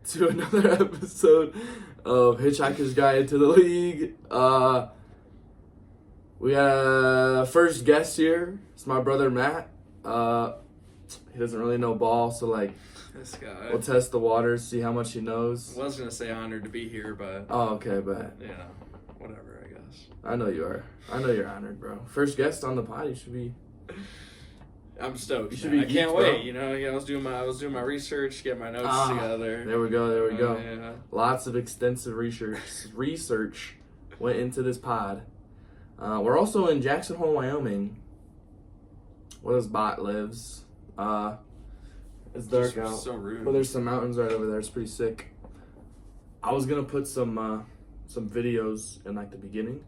to another episode of Hitch-Hikers Guide into the League. We got a first guest here. It's my brother Matt. He doesn't really know ball, so this guy. We'll test the waters, see how much he knows. I was gonna say honored to be here, but okay, but whatever, I guess. I know you are. I know you're honored, bro. First guest on the pod, you should be. I'm stoked. You should man. be I can't geeked, wait. bro. I was doing my research, get my notes together. There we go. Yeah. Lots of extensive research went into this pod. We're also in Jackson Hole, Wyoming, where this bot lives. It's dark out. So rude. But there's some mountains right over there. It's pretty sick. I was gonna put some videos in the beginning.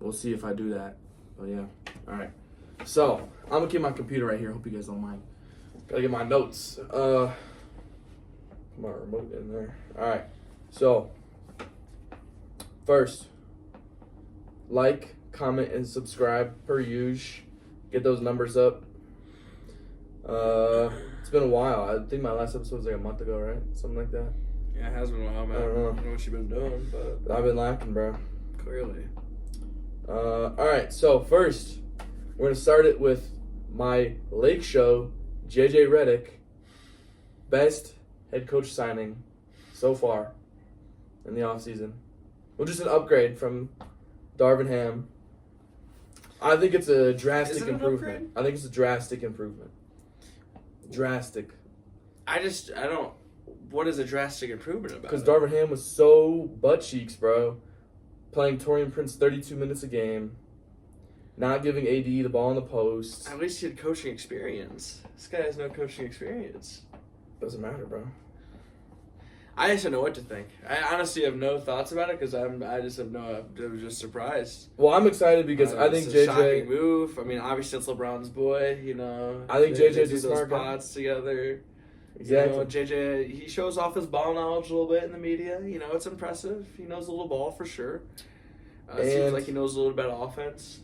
We'll see if I do that. But yeah. All right. So I'm gonna keep my computer right here. Hope you guys don't mind. Gotta get my notes. Put my remote in there. All right. So first, like, comment, and subscribe per usual. Get those numbers up. It's been a while. I think my last episode was a month ago, right? Something like that. Yeah, it has been a while, man. I don't know. What you've been doing, but I've been lacking, bro. clearly. All right. So first, we're gonna start it with my Lake Show, JJ Redick, best head coach signing so far in the offseason. Well, just an upgrade from Darvin Ham. I think it's a drastic improvement. I think it's a drastic improvement. Drastic. I don't. What is a drastic improvement about? Because Darvin Ham was so butt cheeks, bro. Playing Torian Prince 32 minutes a game. Not giving AD the ball in the post. At least he had coaching experience. This guy has no coaching experience. Doesn't matter, bro. I just don't know what to think. I honestly have no thoughts about it because I'm just surprised. Well, I'm excited because I think it's a JJ shocking move. I mean, obviously it's LeBron's boy. I think They JJ's do a smart those guy. pods together. Exactly. JJ, he shows off his ball knowledge a little bit in the media. It's impressive. He knows a little ball for sure. Seems like he knows a little bit about offense.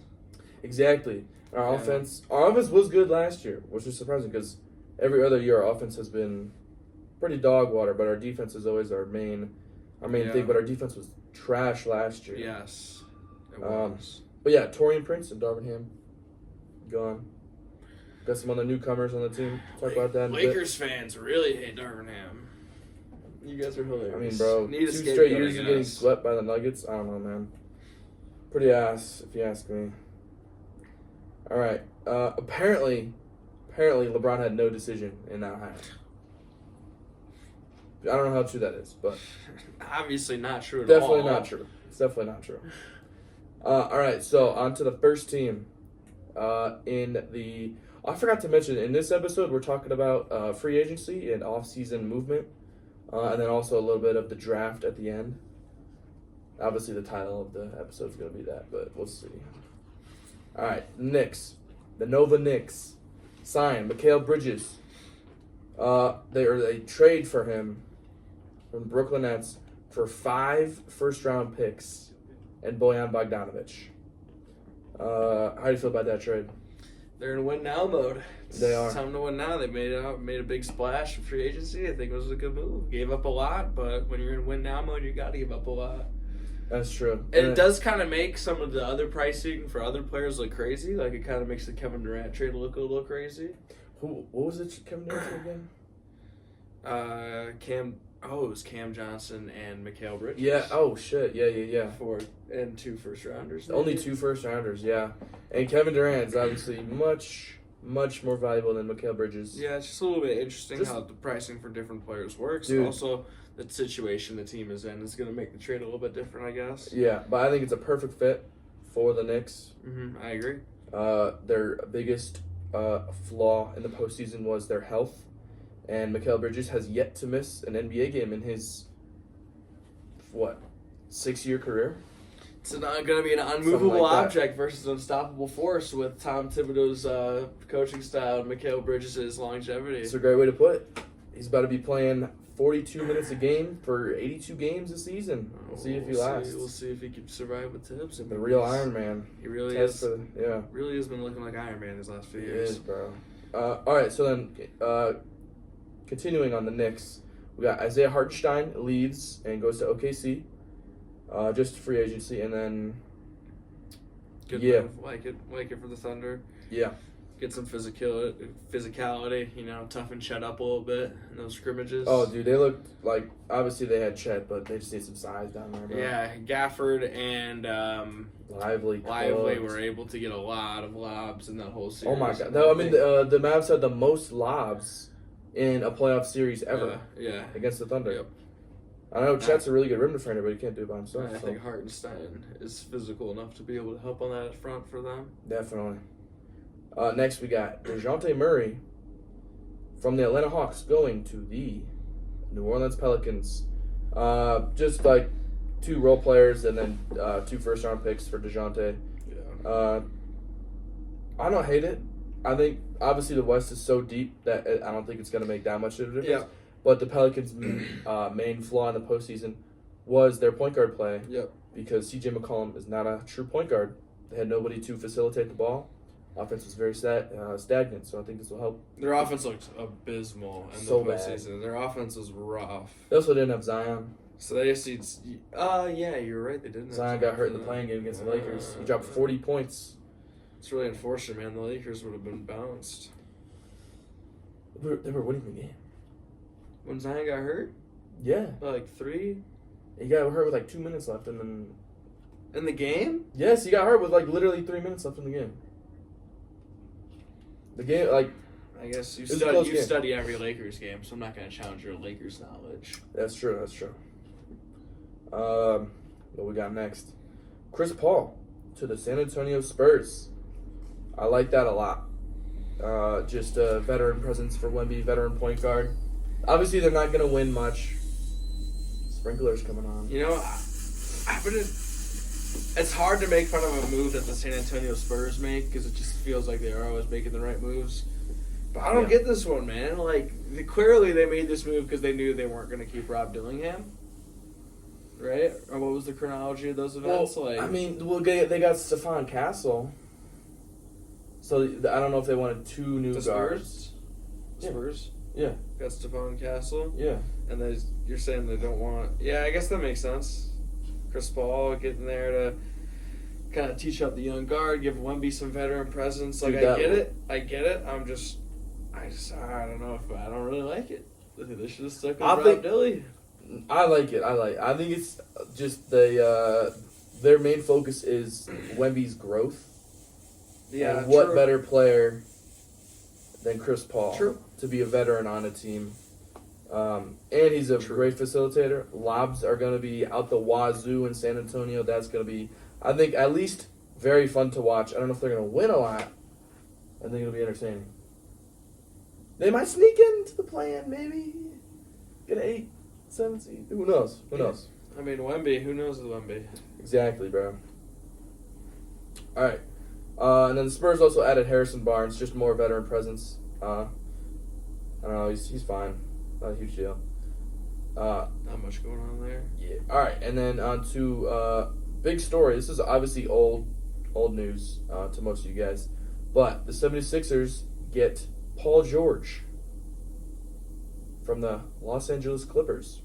Exactly. Our offense was good last year, which is surprising because every other year our offense has been pretty dog water, but our defense is always our main thing. But our defense was trash last year. Yes, it was. But yeah, Torian Prince and Darvin Ham gone. Got some other newcomers on the team. Talk about that in a bit. Lakers fans really hate Darvin Ham. You guys are hilarious. I mean, bro, Need a 2 scapegoat, straight years I of getting guess. swept by the Nuggets. I don't know, man. Pretty ass, if you ask me. All right. Apparently, LeBron had no decision in that hire. I don't know how true that is, but Obviously not true at definitely all. not true. It's definitely not true. All right, so on to the first team. I forgot to mention, in this episode, we're talking about free agency and off-season movement, and then also a little bit of the draft at the end. Obviously, the title of the episode is going to be that, but we'll see. All right, Knicks. The Nova Knicks sign Mikal Bridges. They trade for him from the Brooklyn Nets for 5 first-round picks and Bojan Bogdanovic. How do you feel about that trade? They're in win now mode. They are. It's time to win now. They made a big splash in free agency. I think it was a good move. Gave up a lot, but when you're in win now mode, you got to give up a lot. That's true. And it does kind of make some of the other pricing for other players look crazy. Like, it kind of makes the Kevin Durant trade look a little crazy. What was it Kevin Durant again? It was Cam Johnson and Mikal Bridges. Yeah. Oh shit. Yeah. And 2 first rounders. Only 2 first rounders. Yeah. And Kevin Durant is obviously much more valuable than Mikal Bridges. Yeah, it's just a little bit interesting how the pricing for different players works. Dude. Also, the situation the team is in is going to make the trade a little bit different, I guess. Yeah, but I think it's a perfect fit for the Knicks. I agree. Their biggest flaw in the postseason was their health, and Mikal Bridges has yet to miss an NBA game in his 6-year career. It's going to be an unmovable like object versus an unstoppable force with Tom Thibodeau's coaching style and Mikal Bridges' longevity. It's a great way to put it. He's about to be playing 42 minutes a game for 82 games this season. We'll see if he lasts. We'll see if he can survive with Tibbs. The real Iron Man. He really is. Yeah. Really has been looking like Iron Man these last few years. He is, bro. All right, so then continuing on the Knicks, We got Isaiah Hartenstein leaves and goes to OKC. Just free agency, and then Good move. Like it for the Thunder. Yeah. Get some physicality, toughen Chet up a little bit in those scrimmages. Oh, dude, they looked like, obviously they had Chet, but they just need some size down there, bro. Yeah, Gafford and Lively were able to get a lot of lobs in that whole series. Oh, my God. No, I mean, the Mavs had the most lobs in a playoff series ever against the Thunder. Yep. I know Chet's a really good rim defender, but he can't do it by himself. I think Hartenstein is physical enough to be able to help on that front for them. Definitely. Next, we got DeJounte Murray from the Atlanta Hawks going to the New Orleans Pelicans. Just like 2 role players and then 2 first-round picks for DeJounte. Yeah. I don't hate it. I think, obviously, the West is so deep that I don't think it's going to make that much of a difference. Yeah. But the Pelicans' main flaw in the postseason was their point guard play. Yep. Because C.J. McCollum is not a true point guard. They had nobody to facilitate the ball. Offense was very stagnant, so I think this will help. Their offense looked abysmal in the postseason. Their offense was rough. They also didn't have Zion. So they just need... yeah, you're right. They didn't. Zion got hurt in the playing game against the Lakers. He dropped 40 points. It's really unfortunate, man. The Lakers would have been bounced. They were winning the game. When Zion got hurt? Yeah. Like 3? He got hurt with like 2 minutes left, and then... In the game? Yes, he got hurt with like literally 3 minutes left in the game. The game, like... I guess you study every Lakers game, so I'm not going to challenge your Lakers knowledge. That's true. What we got next? Chris Paul to the San Antonio Spurs. I like that a lot. Just a veteran presence for Wemby, veteran point guard. Obviously, they're not going to win much. Sprinkler's coming on. It's hard to make fun of a move that the San Antonio Spurs make because it just feels like they are always making the right moves. But I don't get this one, man. Clearly they made this move because they knew they weren't going to keep Rob Dillingham. Right? Or what was the chronology of those events? Well, they got Stephon Castle. So I don't know if they wanted 2 new guards. Spurs? Yeah. Got Stephon Castle? Yeah. And you're saying they don't want... Yeah, I guess that makes sense. Chris Paul getting there to kind of teach up the young guard, give Wemby some veteran presence. I get it. I don't know if I don't really like it. I think they should have stuck with Rob Dilly. I like it. I think it's just their main focus is Wemby's growth. Yeah, and what better player than Chris Paul to be a veteran on a team? And he's a great facilitator. Lobs are going to be out the wazoo in San Antonio. That's going to be, I think, at least very fun to watch. I don't know if they're going to win a lot. I think it'll be entertaining. They might sneak into the play-in, maybe. Get an 8, 7 seed. Who knows? I mean, Wemby. Who knows with Wemby? Exactly, bro. All right. And then the Spurs also added Harrison Barnes, just more veteran presence. I don't know. He's fine. Not a huge deal. Not much going on there. Yeah. All right, and then on to big story. This is obviously old news to most of you guys. But the 76ers get Paul George from the Los Angeles Clippers.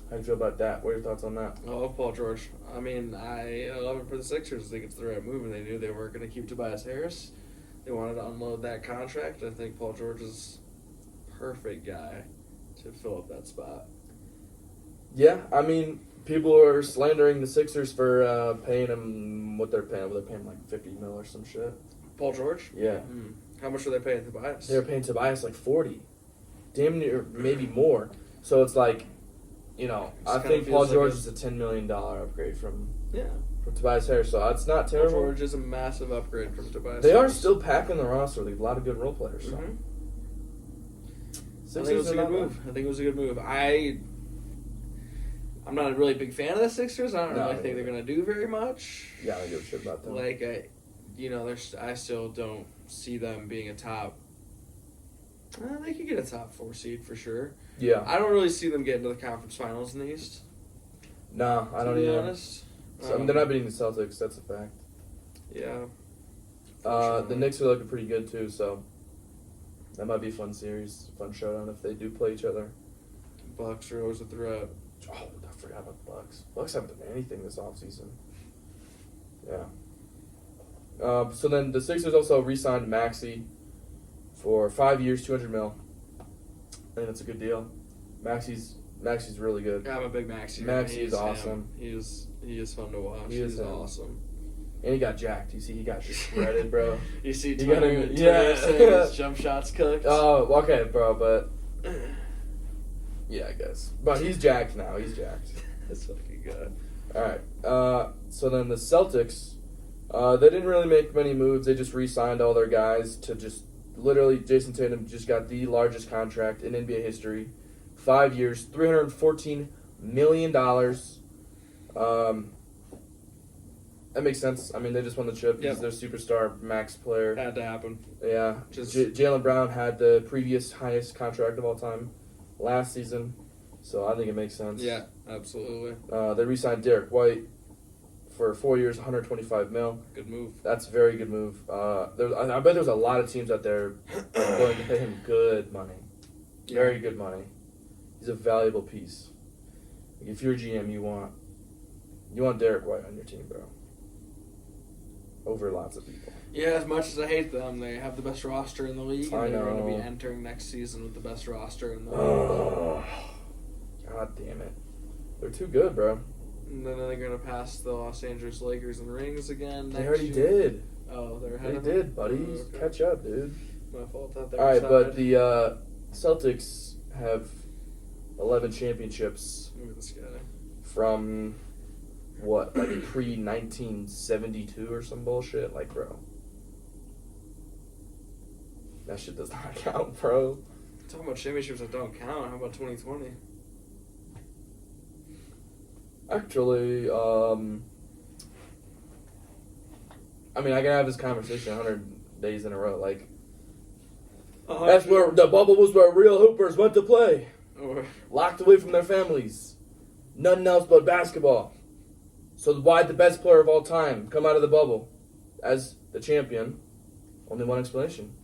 How do you feel about that? What are your thoughts on that? I love Paul George. I mean, I love it for the Sixers. I think it's the right move, and they knew they weren't going to keep Tobias Harris. They wanted to unload that contract. I think Paul George is perfect guy to fill up that spot. Yeah, I mean, people are slandering the Sixers for paying him what they're paying. They're paying like $50 million or some shit. Paul George? Yeah. How much are they paying Tobias? They're paying Tobias like 40, damn near maybe more. So it's like, I think Paul George is a $10 million upgrade from Tobias Harris. So it's not terrible. Paul George is a massive upgrade from Tobias. They are still packing the roster. They have a lot of good role players. So. I think it was a good move. I'm not a really big fan of the Sixers. I don't really think they're going to do very much. Yeah, I don't give a shit about them. I still don't see them being a top. They could get a top 4 seed for sure. Yeah. I don't really see them getting to the conference finals in the East. No, I don't either. To be honest. They're not beating the Celtics, that's a fact. Yeah. The Knicks are looking pretty good too, so that might be a fun series, fun showdown if they do play each other. Bucks are always a threat. Oh, I forgot about the Bucks. Bucks haven't done anything this offseason. Yeah. So then the Sixers also re-signed Maxey for 5 years, $200 million. I think that's a good deal. Maxey's really good. Yeah, I'm a big Maxey. Maxey's awesome. He is fun to watch. He's awesome. And he got jacked. You see, he got shredded, bro. You see, He got Twitter him- saying yeah. his jump shots cooked. Oh, okay, bro, but yeah, I guess. But he's jacked now. He's jacked. That's fucking good. All right. So then the Celtics, they didn't really make many moves. They just re-signed all their guys to just literally. Jason Tatum just got the largest contract in NBA history, 5 years, $314 million. That makes sense. I mean, they just won the chip. Yep. He's their superstar max player. Had to happen. Yeah. Just- Jaylen Brown had the previous highest contract of all time last season, so I think it makes sense. Yeah, absolutely. They re-signed Derek White for 4 years, $125 million. Good move. That's a very good move. I bet there's a lot of teams out there willing to pay him good money. Very good money. He's a valuable piece. Like if you're a GM, you want Derek White on your team, bro. Over lots of people. Yeah, as much as I hate them, they have the best roster in the league. And I they're going to know. be entering next season with the best roster in the league. Oh, God damn it. They're too good, bro. And then they're going to pass the Los Angeles Lakers in rings again next They already year. did. Oh, they're ahead They of them? did, buddy. Oh, okay. Catch up, dude. My fault. Thought they All were right, but tied. the Celtics have 11 championships Look at this guy. from what, like pre-1972 or some bullshit? Like, bro. That shit does not count, bro. Talking about championships that don't count. How about 2020? Actually, I mean, I can have this conversation 100 days in a row. Like, that's where the bubble was where real hoopers went to play. Or, Locked away from their families. Nothing else but basketball. So why'd the best player of all time come out of the bubble as the champion? Only one explanation.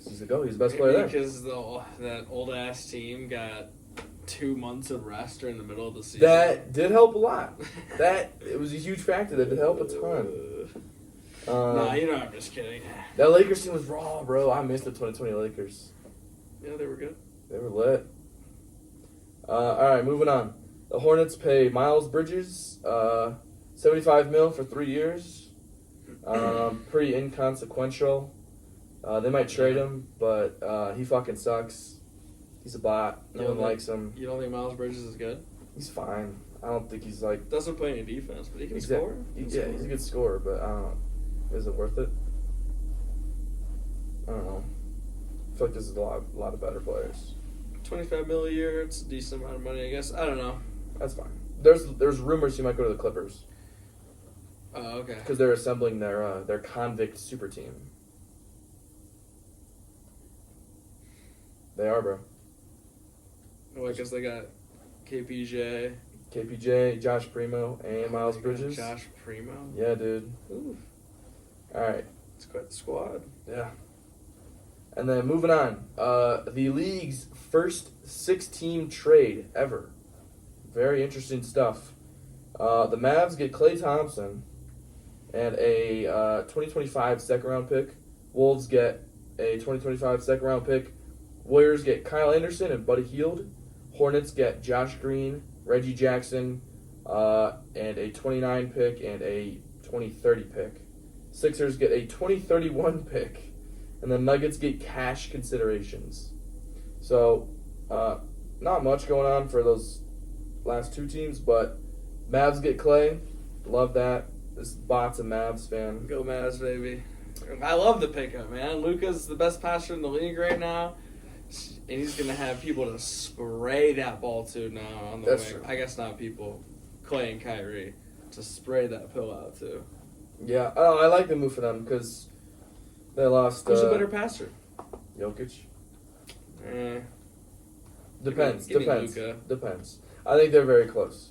He's the he's the best player there. because that old ass team got 2 months of rest during the middle of the season. That did help a lot. It was a huge factor. That did help a ton. Nah, I'm just kidding. That Lakers team was raw, bro. I missed the 2020 Lakers. Yeah, they were good. They were lit. All right, moving on. The Hornets pay Miles Bridges $75 million for 3 years. Pretty inconsequential. They might trade him, but he fucking sucks. He's a bot. No one likes him. You don't think Miles Bridges is good? He's fine. I don't think he's like. Doesn't play any defense, but he can He's score. he's a good scorer, but I don't know. Is it worth it? I don't know. I feel like there's a lot of better players. $25 million a year. It's a decent amount of money, I guess. I don't know. That's fine. There's rumors he might go to the Clippers Oh, okay. because they're assembling their convict super team. They are, bro. Well, I guess they got KPJ. KPJ, Josh Primo, and Miles They got Bridges. Josh Primo. Yeah, dude. Ooh, All right. it's quite the squad. Yeah. And then moving on, the league's first 6-team trade ever. Very interesting stuff. The Mavs get Klay Thompson and a 2025 second-round pick. Wolves get a 2025 second-round pick. Warriors get Kyle Anderson and Buddy Hield. Hornets get Josh Green, Reggie Jackson, and a 29 pick and a 2030 pick. Sixers get a 2031 pick. And the Nuggets get cash considerations. So, not much going on for those last two teams, but Mavs get Clay. Love that. This bot's a Mavs fan. Go Mavs, baby. I love the pickup, man. Luka's the best passer in the league right now. And he's going to have people to spray that ball to now on the That's wing. true. I guess not people, Clay and Kyrie, to spray that pill out to. Yeah, I like the move for them because they lost. Who's a better passer? Jokic. Depends. Depends. Depends. I think they're very close.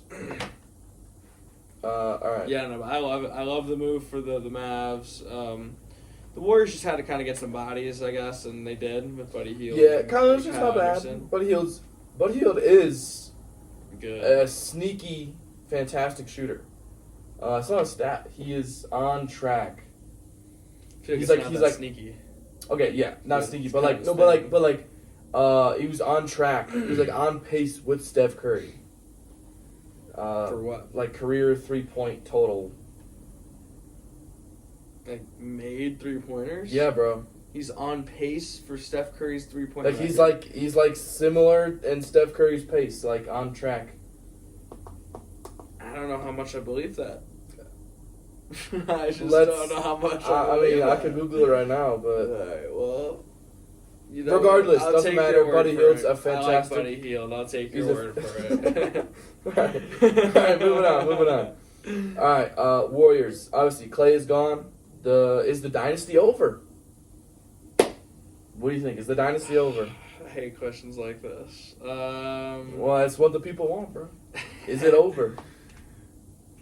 All right. Yeah, no, but I love it. I love the move for the Mavs. The Warriors just had to kind of get some bodies, I guess, and they did with Buddy Hield. Yeah, Collins just Kyle not Anderson. bad. Buddy Hield is Good. a sneaky, fantastic shooter. It's not a stat. He is on track. I feel he's it's like- not he's that sneaky. Okay, yeah, not Yeah, sneaky, it's but kind like of no, spinning. but like, he was on track. He was like on pace with Steph Curry. For what? Like career 3-point total. Like made 3-pointers? Yeah, bro. He's on pace for Steph Curry's 3-point. Like he's like similar in Steph Curry's pace, like on track. I don't know how much I believe that. I just Let's- don't know how much I believe mean, I that. could Google it right now, but Alright, well. Regardless, I'll doesn't take matter. your word Buddy for Hield's it. a fantastic- I like Buddy Hield. I'll take your He's a- word for it. Alright, moving on. Alright, Warriors. Obviously, Clay is gone. Is the dynasty over? What do you think? Is the dynasty over? I hate questions like this. Well, that's what the people want, bro. Is it over?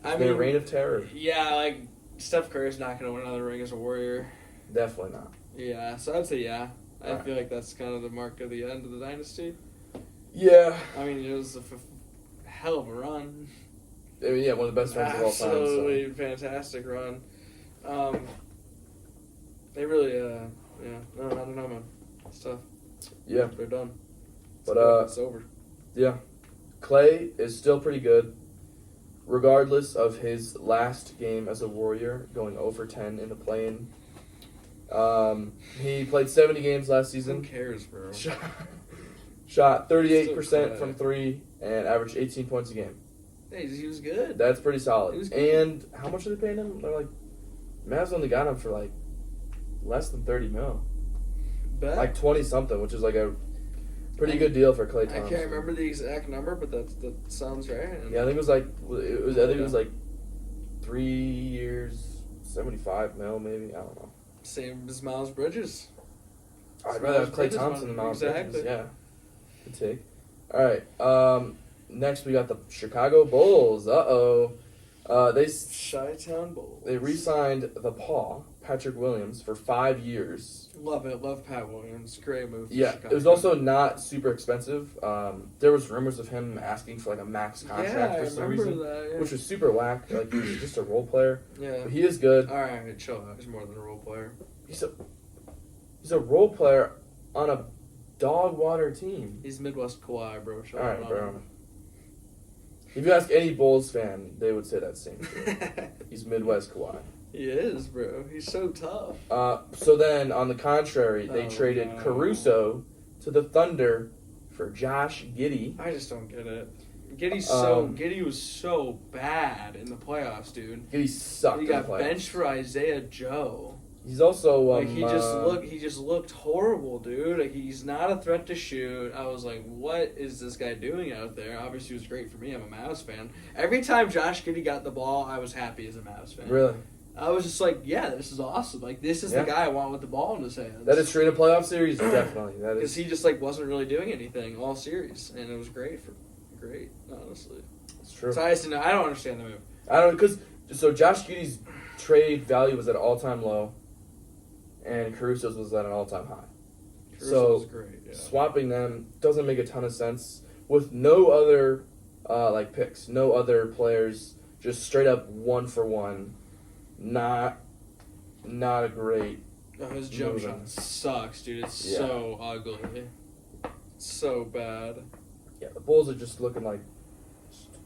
I The mean, reign of terror? yeah, like Steph Curry's not going to win another ring as a Warrior. Definitely not. Yeah, so I'd say yeah. I Alright. feel like that's kind of the mark of the end of the dynasty. Yeah. I mean, it was a hell of a run. I mean, yeah, one of the best runs of all time. So. Absolutely fantastic run. They really, yeah. No, I don't know, man. It's tough. Yeah, They're done. But, It's over. yeah. Clay is still pretty good, regardless of his last game as a Warrior, going 0-10 in the play-in. He played 70 games last Who season. cares, bro? Shot 38% Still from three and averaged 18 points a game. Hey, he was good. That's pretty He solid. was good. And how much are they paying him? They're like, Mavs only got him for like less than 30 mil. Bet. Like 20 something, which is like a pretty good deal for Klay I Thompson. can't remember the exact number, but that sounds right. And Yeah, I think it was like I think it was like 3 years, 75 mil maybe. I don't know. Same as Miles Bridges. I'd rather have Klay Bridges Thompson than Miles exactly. Bridges. Yeah, good take. All right. Next we got the Chicago Bulls. They Chi-Town Bulls. they re-signed the Patrick Williams for 5 years. Love it. Love Pat Williams. Great move. for Yeah, Chicago. it was also not super expensive. There was rumors of him asking for like a max contract for some reason, that. Yeah. which was super whack. Like he's just a role player. Yeah. But he is good. All right, chill out. He's more than a role player. He's a role player on a dog water team. He's Midwest Kawhi, bro. Chill All right, out. bro. If you ask any Bulls fan, they would say that same thing. He's Midwest Kawhi. He is, bro. He's so tough. So then, on the contrary, they Oh, traded no. Caruso to the Thunder for Josh Giddey. I just don't get it. Giddy was so bad in the playoffs, dude. Giddey sucked. He in the got playoffs. benched for Isaiah Joe. He's also Like he just looked horrible, dude. Like he's not a threat to shoot. I was like, what is this guy doing out there? Obviously, it was great for me. I'm a Mavs fan. Every time Josh Giddey got the ball, I was happy as a Mavs fan. Really. I was just like, yeah, this is awesome. Like this is the guy I want with the ball in his hands. That is straight up playoff series, definitely. That because is. he just like wasn't really doing anything all series, and it was great honestly. It's true. So I don't understand the move. I don't because Josh Giddey's trade value was at an all-time low, and Caruso's was at an all-time high. Caruso was great. Yeah. Swapping them doesn't make a ton of sense with no other picks, no other players, just straight up 1-for-1. Not a great. Oh, his jump moving. shot sucks, dude. It's Yeah. so ugly. So bad. Yeah, the Bulls are just looking like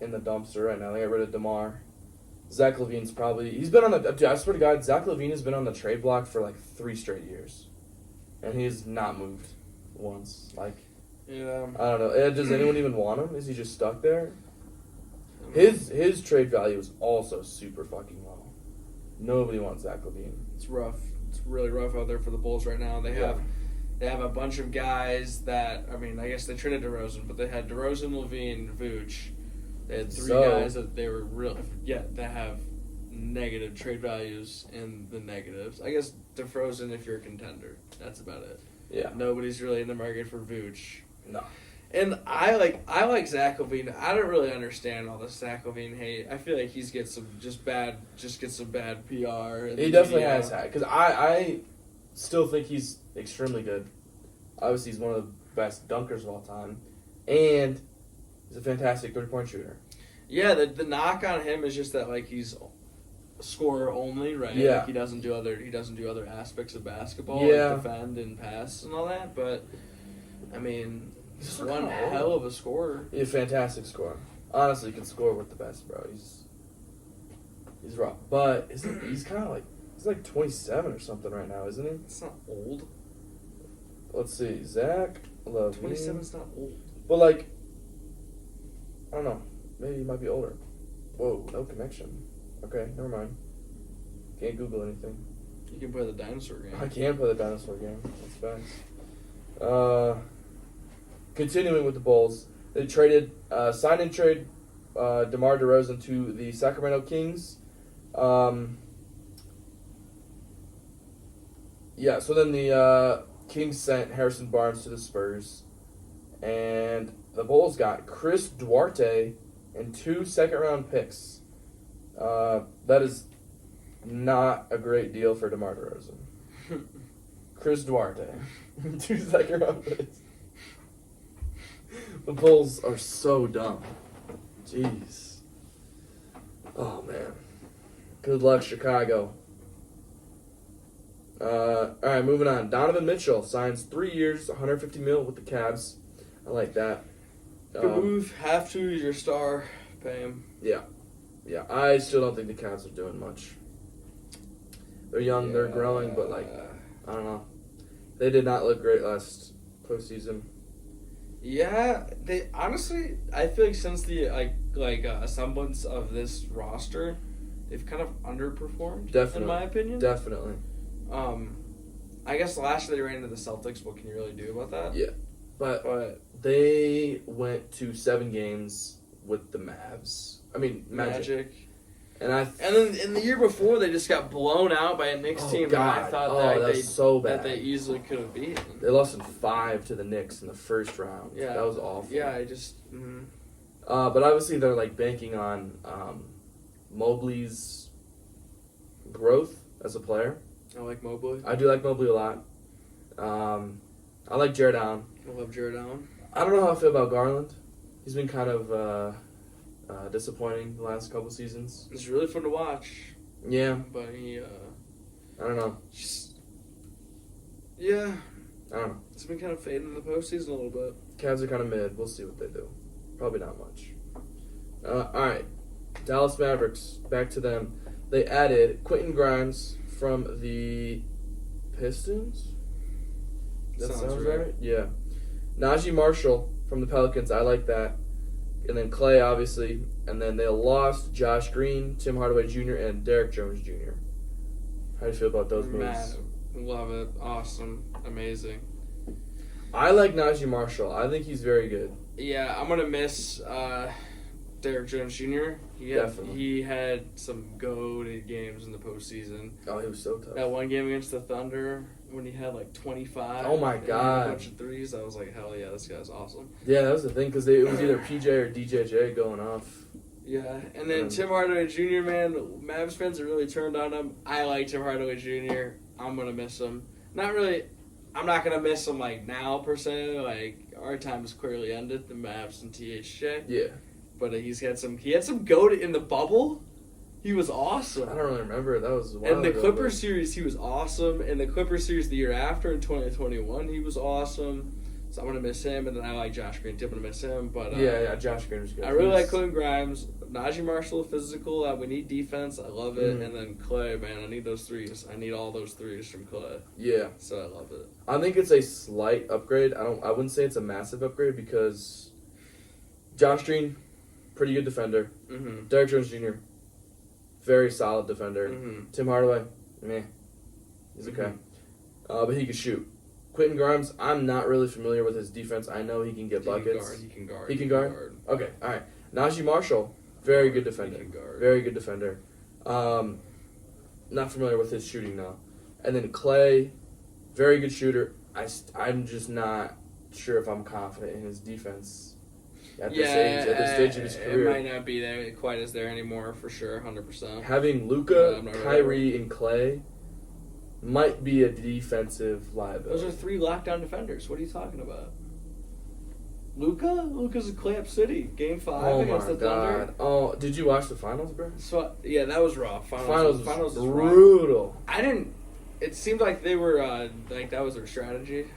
in the dumpster right now. They got rid of DeMar. Zach LaVine's he's been on the. Dude, I swear to God, Zach LaVine has been on the trade block for like 3 straight years, and he has not moved once. Like Yeah. I don't know. Does anyone even want him? Is he just stuck there? His trade value is also super fucking low. Nobody wants Zach LaVine. It's rough. It's really rough out there for the Bulls right now. They have a bunch of guys that, I mean, I guess they traded DeRozan, but they had DeRozan, Levine, Vooch. They had 3 guys that they were that have negative trade values in the negatives. I guess DeFrozen if you're a contender. That's about it. Yeah. Nobody's really in the market for Vooch. No. And I like Zach LaVine. I don't really understand all the Zach LaVine hate. I feel like he's some bad PR. He definitely has had because still think he's extremely good. Obviously, he's one of the best dunkers of all time, and he's a fantastic 3-point shooter. Yeah, the knock on him is just that like he's scorer only, right? Yeah. Like, he doesn't do other aspects of basketball, Yeah. like defend and pass and all that. But I mean, He's one kinda old. hell of a scorer. He's a fantastic scorer. Honestly, can score with the best, bro. He's rough, but he's kind of like he's like 27 or something right now, isn't he? It's not old. Let's see, Zach LaVine. 27 is not old. But like, I don't know. Maybe he might be older. Whoa, no connection. Okay, never mind. Can't Google anything. You can play the dinosaur game. I can play the dinosaur game. That's facts. Continuing with the Bulls, they traded, sign and trade DeMar DeRozan to the Sacramento Kings. Yeah, so then the Kings sent Harrison Barnes to the Spurs, and the Bulls got Chris Duarte and 2 second-round picks. That is not a great deal for DeMar DeRozan. Chris Duarte, 2 second-round picks. The Bulls are so dumb. Jeez. Oh, man. Good luck, Chicago. All right, moving on. Donovan Mitchell signs 3 years, $150 million with the Cavs. I like that. Good move. Have to. He's your star. Pay him. Yeah. I still don't think the Cavs are doing much. They're young, they're growing, but like, I don't know. They did not look great last postseason. Yeah, they honestly, I feel like since the semblance of this roster, they've kind of underperformed. Definitely, in my opinion. Definitely. I guess last year they ran into the Celtics. What can you really do about that? Yeah, but they went to 7 games with the Mavs. I mean, Magic. And then in the year before, they just got blown out by a Knicks team. God. And I thought that was so bad. that they easily could have beaten. They lost in 5 to the Knicks in the first round. Yeah, that was awful. Yeah, I just. But obviously they're like banking on Mobley's growth as a player. I like Mobley. I do like Mobley a lot. I like Jared Allen. I love Jared Allen. I don't know how I feel about Garland. He's been kind of disappointing the last couple seasons. It's really fun to watch. Yeah. But he, I don't know. Yeah. I don't know. It's been kind of fading in the postseason a little bit. Cavs are kind of mid. We'll see what they do. Probably not much. All right. Dallas Mavericks. Back to them. They added Quentin Grimes from the Pistons. That sounds right. Yeah. Najee Marshall from the Pelicans. I like that. And then Clay, obviously. And then they lost Josh Green, Tim Hardaway Jr., and Derek Jones Jr. How do you feel about those moves? Love it. Awesome. Amazing. I like Najee Marshall. I think he's very good. Yeah, I'm going to miss Derek Jones Jr. He had some goated games in the postseason. Oh, he was so tough. That one game against the Thunder when he had like 25. Oh my God. And a bunch of threes. I was like, hell yeah, this guy's awesome. Yeah, that was the thing because it was either PJ or DJJ going off. Yeah, and then Tim Hardaway Jr., man, Mavs fans are really turned on him. I like Tim Hardaway Jr. I'm going to miss him. Not really. I'm not going to miss him like now per se. Like our time is clearly ended, the Mavs and THJ. Yeah. But he had some goat in the bubble. He was awesome. I don't really remember. That was a while ago. In the Clippers but... series, he was awesome. In the Clippers series the year after, in 2021, he was awesome. So I'm going to miss him. And then I like Josh Green. I'm going to miss him. But yeah, Josh Green was good. I really like Quentin Grimes. Najee Marshall, physical. We need defense. I love it. And then Clay, man, I need those threes. I need all those threes from Clay. Yeah. So I love it. I think it's a slight upgrade. I wouldn't say it's a massive upgrade because Josh Green, pretty good defender. Mm-hmm. Derek Jones Jr., very solid defender. Mm-hmm. Tim Hardaway, meh. He's okay. But he can shoot. Quentin Grimes, I'm not really familiar with his defense. I know he can get buckets. He can guard. He can guard? Okay, all right. Najee Marshall, very good defender. He can guard. Very good defender. Not familiar with his shooting, though. And then Clay, very good shooter. I'm just not sure if I'm confident in his defense at this stage of his career. It might not be there quite as there anymore, for sure, 100%. Having Luka, Kyrie, and Clay, might be a defensive liability. Those are 3 lockdown defenders. What are you talking about? Luka's a Clamp City. Game 5 Oh against my the Thunder. god! Oh, did you watch the finals, bro? So yeah, that was rough. Finals was rough. brutal. I didn't. It seemed like they were like that was their strategy,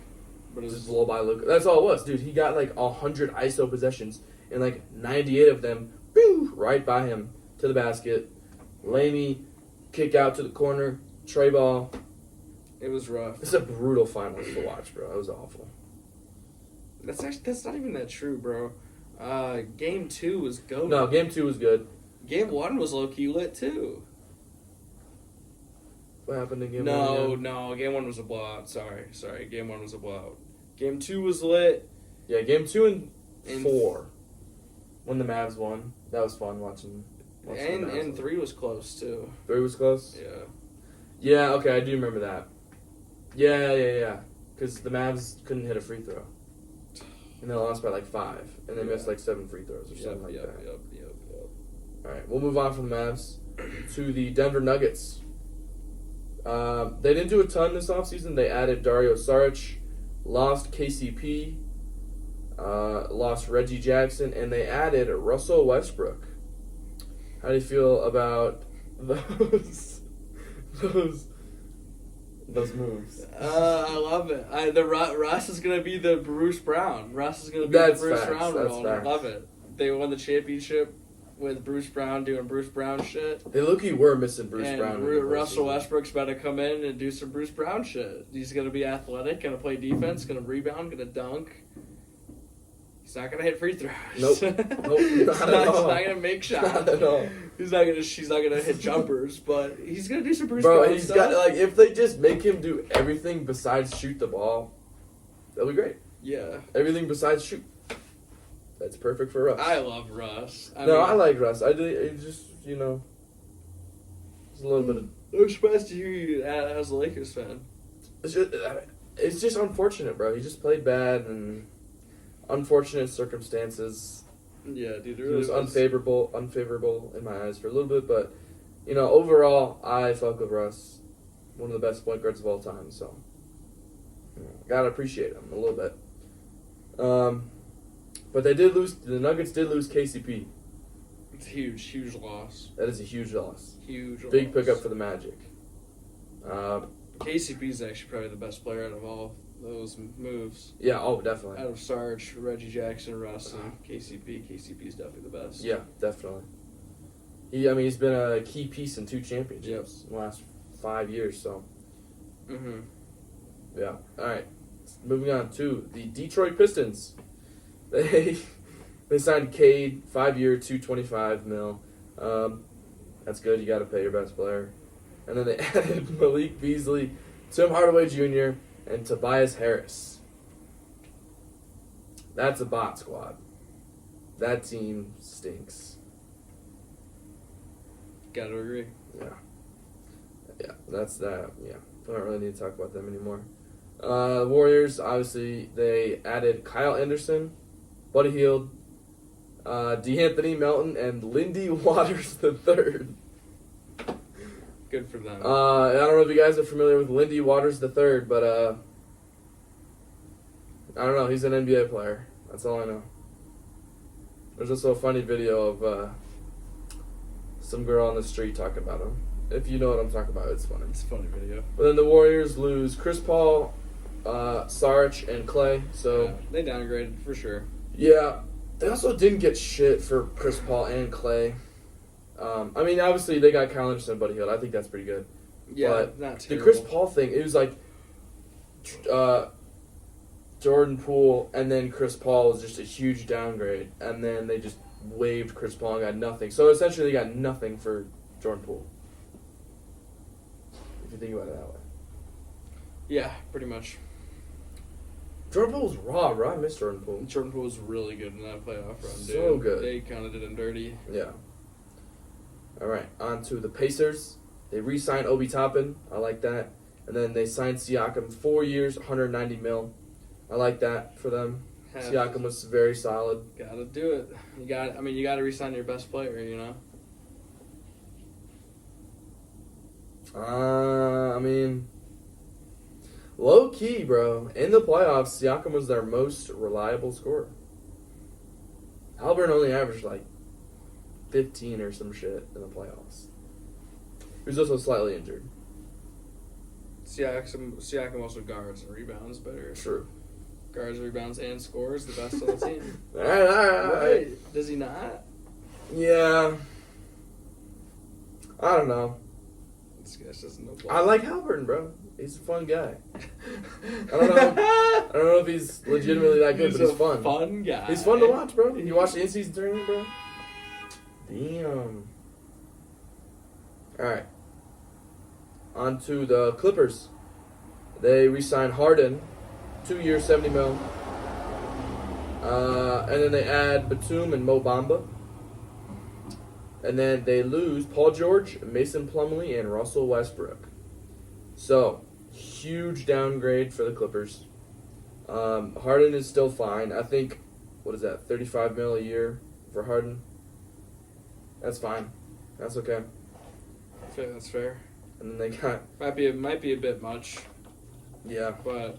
but it was Just blow by Luka. That's all it was, dude. He got like 100 ISO possessions, and like 98 of them, boom, right by him to the basket. Lamy, kick out to the corner, tray ball. it was rough. It's a brutal finals to watch, bro. It was awful. That's not even that true, bro. Game 2 was go. No, game 2 was good. Game 1 was low key lit too. What happened in game 1? No. Game 1 was a blowout. Sorry. Game 1 was a blowout. Game 2 was lit. Yeah, game 2 and And 4. When the Mavs won. That was fun watching the And Mavs win. 3 was close too. 3 was close? Yeah. Yeah, okay, I do remember that. Yeah. Because the Mavs couldn't hit a free throw. And they lost by like 5. And they missed like 7 free throws or something like that. Yep. Alright, we'll move on from the Mavs to the Denver Nuggets. They didn't do a ton this offseason. They added Dario Saric, lost KCP, lost Reggie Jackson, and they added Russell Westbrook. How do you feel about those moves? I love it. Russ is gonna be the Bruce Brown. Russ is gonna be That's the Bruce facts, Brown that's role. I facts. love it. They won the championship with Bruce Brown doing Bruce Brown shit. They look-y were missing Bruce and Brown. Russell Westbrook's about to come in and do some Bruce Brown shit. He's gonna be athletic, gonna play defense, gonna rebound, gonna dunk. He's not gonna hit free throws. Nope. He's Not at all. not gonna make shots. Not at all. He's not gonna hit jumpers, but he's gonna do some Bruce Bro, Brown he's stuff. got, like, if they just make him do everything besides shoot the ball, that'll be great. Yeah. Everything besides shoot. That's perfect for Russ. I love Russ. I like Russ. I do. It just, it's a little bit of. I'm surprised to hear you as a Lakers fan. It's just unfortunate, bro. He just played bad and unfortunate circumstances. Yeah, dude. He was unfavorable in my eyes for a little bit, but overall, I fuck with Russ. One of the best point guards of all time, so gotta appreciate him a little bit. But they did lose. The Nuggets did lose KCP. It's a huge loss. That is a huge loss. Big Big pickup for the Magic. KCP is actually probably the best player out of all those moves. Yeah. Oh, definitely. Out of Sarge, Reggie Jackson, Russ, and KCP. KCP is definitely the best. Yeah, definitely. He's been a key piece in 2 championships in the last 5 years. So. Mhm. Yeah. All right. Moving on to the Detroit Pistons. They signed Cade, 5-year, $225 million. That's good. You got to pay your best player. And then they added Malik Beasley, Tim Hardaway Jr., and Tobias Harris. That's a bot squad. That team stinks. Gotta agree. Yeah. That's that. Yeah. I don't really need to talk about them anymore. Warriors, obviously, they added Kyle Anderson, Buddy Hield, DeAnthony Melton, and Lindy Waters III. Good for them. I don't know if you guys are familiar with Lindy Waters III, but I don't know. He's an NBA player. That's all I know. There's also a funny video of some girl on the street talking about him. If you know what I'm talking about, it's funny. It's a funny video. But then the Warriors lose Chris Paul, Sarge, and Clay. So Yeah, they downgraded for sure. yeah, they also didn't get shit for Chris Paul and Clay. Obviously they got Kyle Anderson and Buddy Hield. I think that's pretty good. Yeah, But not the terrible. Chris Paul thing, it was like Jordan Poole and then Chris Paul was just a huge downgrade, and then they just waived Chris Paul and got nothing. So essentially they got nothing for Jordan Poole. If you think about it that way. Yeah, pretty much. Jordan Poole was raw, bro. I miss Jordan Poole. Jordan Poole was really good in that playoff run, dude. So good. They kind of did him dirty. Yeah. All right, on to the Pacers. They re-signed Obi Toppin. I like that. And then they signed Siakam 4 years, $190 million. I like that for them. Siakam was very solid. Gotta do it. You gotta re-sign your best player, you know? Low key, bro. In the playoffs, Siakam was their most reliable scorer. Halliburton only averaged like 15 or some shit in the playoffs. He was also slightly injured. Siakam also guards and rebounds better. True. Guards, rebounds, and scores the best on the team. All right. Does he not? Yeah. I don't know. This guy doesn't know. I like Halliburton, bro. He's a fun guy. I don't know if he's legitimately that good, but he's fun. Fun guy. He's fun to watch, bro. You watch the in-season tournament, bro? Damn. All right. On to the Clippers. They re-signed Harden, 2 years, $70 million. And then they add Batum and Mo Bamba. And then they lose Paul George, Mason Plumlee, and Russell Westbrook. So, huge downgrade for the Clippers. Harden is still fine. I think, what is that, $35 million a year for Harden? That's fine. That's okay. I think that's fair. And then they got... Might be a bit much. Yeah. But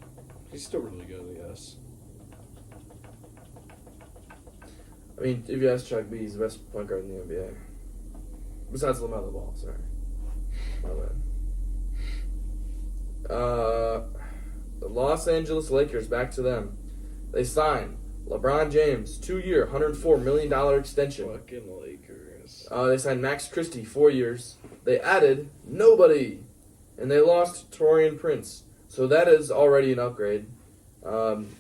he's still really good, I guess. I mean, if you ask Chuck B, he's the best point guard in the NBA. Besides LaMelo Ball, sorry. My bad. The Los Angeles Lakers, back to them. They signed LeBron James, 2-year, $104 million extension. Fucking Lakers. They signed Max Christie, 4 years. They added nobody. And they lost Taurean Prince. So that is already an upgrade.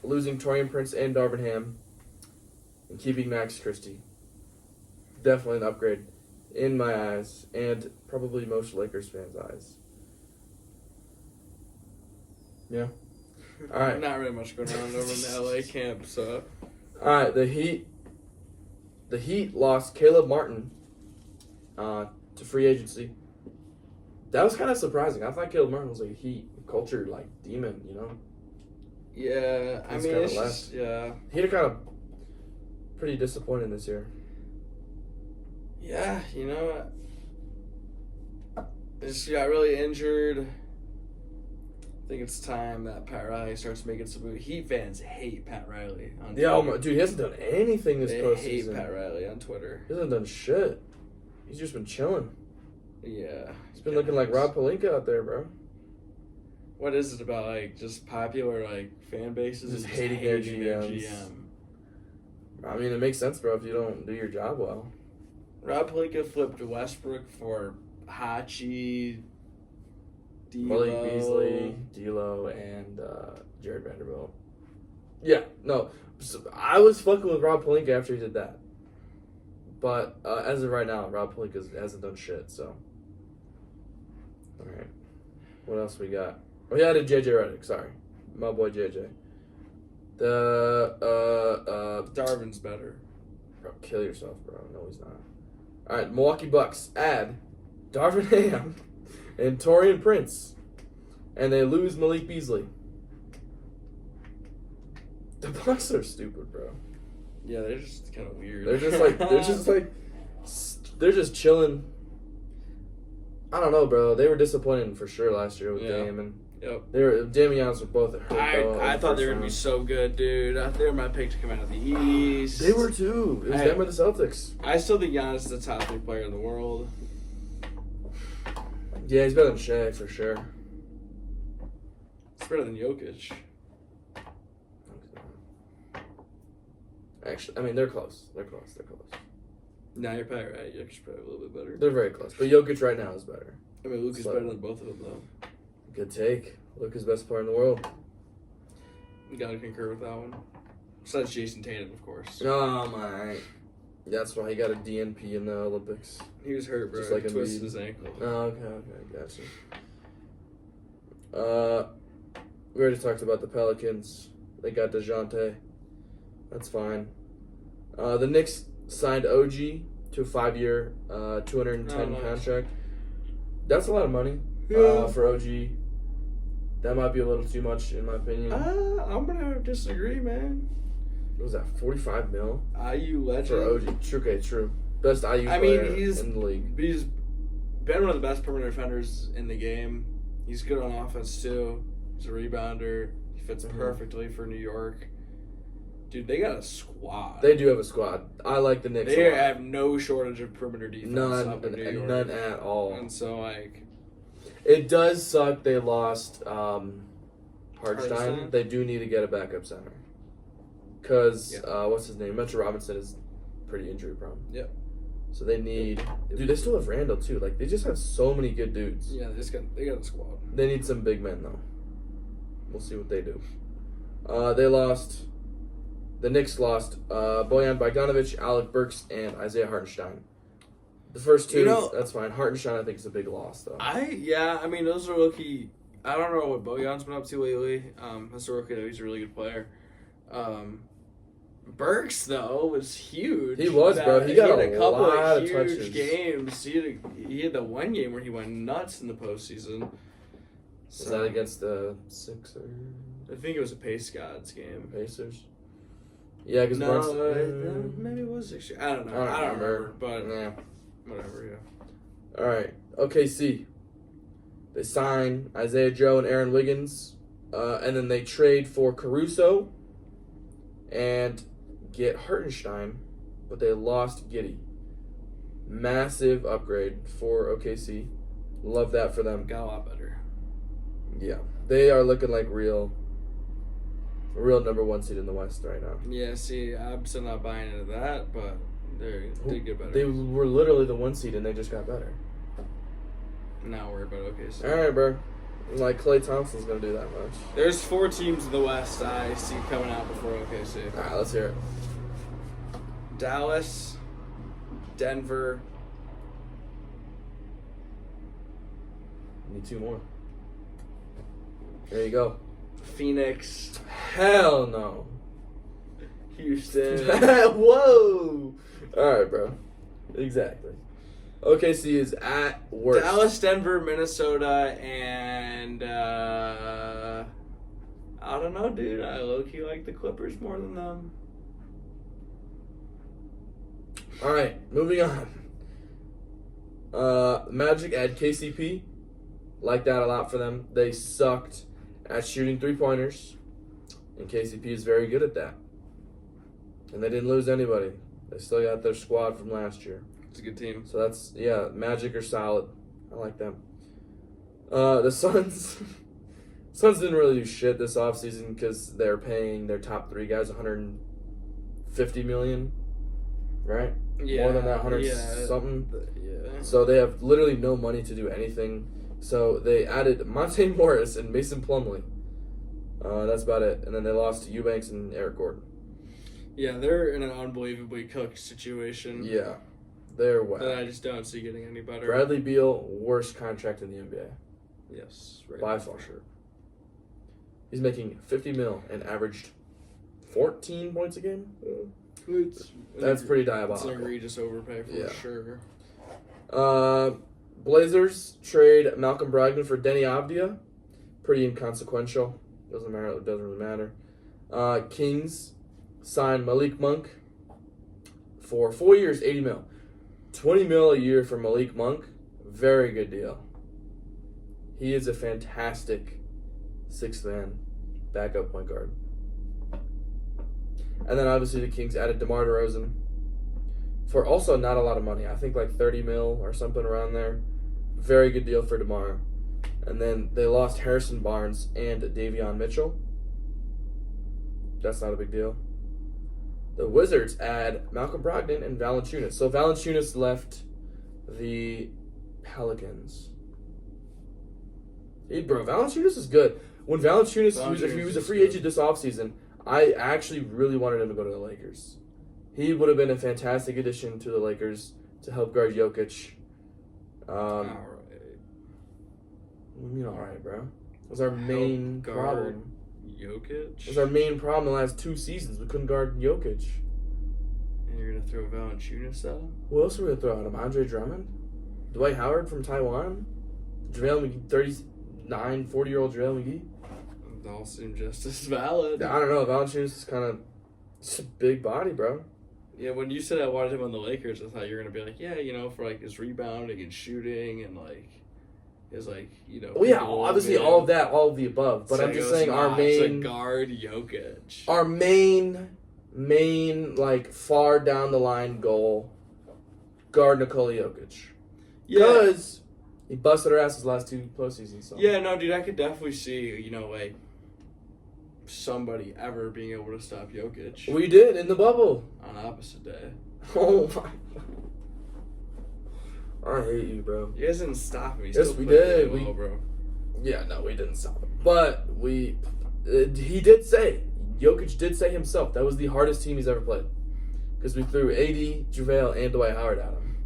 Losing Taurean Prince and Darvin Ham. And keeping Max Christie. Definitely an upgrade in my eyes. And probably most Lakers fans' eyes. Yeah. All right. Not really much going on over in the LA camp, so. All right, the Heat lost Caleb Martin to free agency. That was kind of surprising. I thought Caleb Martin was like a Heat culture like demon, you know. Yeah, I mean, it's just, yeah. Heat are kind of pretty disappointing this year. Yeah, you know, just got really injured. I think it's time that Pat Riley starts making some moves. Heat fans hate Pat Riley on Twitter. Yeah, oh my, dude, he hasn't done anything this postseason. They hate Pat Riley on Twitter. He hasn't done shit. He's just been chilling. Yeah. He's been looking like Rob Pelinka out there, bro. What is it about, like, just popular, like, fan bases? Just hating their GM. I mean, it makes sense, bro, if you don't do your job well. Rob Pelinka flipped Westbrook for Hachi, Malik Beasley, D'Lo, and Jared Vanderbilt. Yeah, no. So I was fucking with Rob Pelinka after he did that. But as of right now, Rob Pelinka hasn't done shit, so. All right. What else we got? Oh, yeah, I did JJ Redick. Sorry. My boy JJ. Darvin's better. Bro, kill yourself, bro. No, he's not. All right, Milwaukee Bucks add Darvin Ham and Taurean Prince, and they lose Malik Beasley. The Bucks are stupid, bro. Yeah, they're just kind of weird. They're just chilling. I don't know, bro. They were disappointing for sure last year with Dame and Dame and Giannis were both hurt. I thought they were gonna be so good, dude. They were my pick to come out of the East. They were too. It was them or the Celtics. I still think Giannis is the top 3 player in the world. Yeah, he's better than Shea for sure. It's better than Jokic. Actually, I mean, they're close. Nah, you're probably right. Jokic's probably a little bit better. They're very close. But Jokic right now is better. I mean, Luka's better than both of them, though. Good take. Luka's best player in the world. You gotta concur with that one. Besides Jason Tatum, of course. Oh, my. That's why he got a DNP in the Olympics. He was hurt, bro. Just like he twisted his ankle. Oh, okay, gotcha. We already talked about the Pelicans. They got DeJounte. That's fine. The Knicks signed OG to a 5-year, $210 contract. That's a lot of money for OG. That might be a little too much, in my opinion. I'm gonna disagree, man. What was that, $45 million? IU legend. For OG. Okay, true. Best IU player in the league. He's been one of the best perimeter defenders in the game. He's good on offense, too. He's a rebounder. He fits perfectly for New York. Dude, they got a squad. They do have a squad. I like the Knicks. They have no shortage of perimeter defense up in New York. None at all. And so, like... It does suck they lost Hartenstein. They do need to get a backup center. Because, what's his name? Mitchell Robinson is pretty injury prone. Yep. So they need... Dude, they still have Randall, too. Like, they just have so many good dudes. Yeah, they got a squad. They need some big men, though. We'll see what they do. They lost... The Knicks lost Bojan Bogdanovic, Alec Burks, and Isaiah Hartenstein. The first two, that's fine. Hartenstein, I think, is a big loss, though. I mean, those are rookie. I don't know what Bojan's been up to lately. That's a rookie, though. He's a really good player. Burks, though, was huge. He was, bro. He got a couple lot of huge touches. Games. He had the one game where he went nuts in the postseason. Was that against the Sixers? I think it was a Pace Gods game. Pacers? Yeah, because maybe it was 6 years. I don't know. I don't remember. But whatever. Yeah. All right. OKC. They sign Isaiah Joe and Aaron Wiggins, and then they trade for Caruso and get Hartenstein, but they lost Giddey. Massive upgrade for OKC. Love that for them. Got a lot better. Yeah, they are looking like real number one seed in the West right now. Yeah, see, I'm still not buying into that, but they get better. They were literally the one seed and they just got better. Now we're about OKC. All right, bro. Like Klay Thompson's gonna do that much. There's 4 teams in the West I see coming out before OKC. All right, let's hear it. Dallas, Denver. Need 2 more. There you go. Phoenix. Hell no. Houston. Whoa. All right, bro. Exactly. OKC is at worst. Dallas, Denver, Minnesota, and I don't know, dude. I low-key like the Clippers more than them. All right, moving on. Magic at KCP. Like that a lot for them. They sucked at shooting 3-pointers, and KCP is very good at that. And they didn't lose anybody. They still got their squad from last year. It's a good team. So that's, Magic are solid. I like them. The Suns. Suns didn't really do shit this offseason because they're paying their top 3 guys $150 million, right? Yeah. More than that, 100 something. Yeah. So they have literally no money to do anything. So they added Monte Morris and Mason Plumlee. That's about it. And then they lost to Eubanks and Eric Gordon. Yeah, they're in an unbelievably cooked situation. Yeah. They're wet. That I just don't see getting any better. Bradley Beal, worst contract in the NBA. Yes. Right. By far. Sure. He's making $50 million and averaged 14 points a game. That's pretty diabolical. It's an egregious overpay for sure. Blazers trade Malcolm Brogdon for Denny Avdia. Pretty inconsequential. Doesn't matter. It doesn't really matter. Kings sign Malik Monk for 4 years, $80 million. $20 million a year for Malik Monk. Very good deal. He is a fantastic 6-man backup point guard. And then obviously the Kings added DeMar DeRozan for also not a lot of money. I think like $30 million or something around there. Very good deal for DeMar. And then they lost Harrison Barnes and Davion Mitchell. That's not a big deal. The Wizards add Malcolm Brogdon and Valanciunas. So Valanciunas left the Pelicans. Hey, bro, Valanciunas is good. When Valanciunas, if he was a free agent this offseason, I actually really wanted him to go to the Lakers. He would have been a fantastic addition to the Lakers to help guard Jokic. All right. What do you mean, all right, bro? It was our main problem. Jokic? It was our main problem the last 2 seasons. We couldn't guard Jokic. And you're going to throw Valanciunas out? Who else are we going to throw at him? Andre Drummond? Dwight Howard from Taiwan? JaVale McGee, 39, 40-year-old JaVale McGee? They all seem just as valid. I don't know. Valanciunas is kind of just a big body, bro. Yeah, when you said I wanted him on the Lakers, I thought you were going to be like, yeah, for like his rebounding and shooting and like is like, Well, yeah, people obviously will all of that, all of the above. But I'm just saying our main to guard Jokic. Our main like far down the line goal, guard Nikola Jokic. Because he busted our ass his last 2 postseasons. So. Yeah, no, dude, I could definitely see, like somebody ever being able to stop Jokic. We did in the bubble. On opposite day. Oh my god. I hate you, bro. You guys didn't stop me. Yes, we did. Well, bro. Yeah, no, we didn't stop him. But he did say, Jokic did say himself, that was the hardest team he's ever played. Because we threw AD, JaVale, and Dwight Howard at him.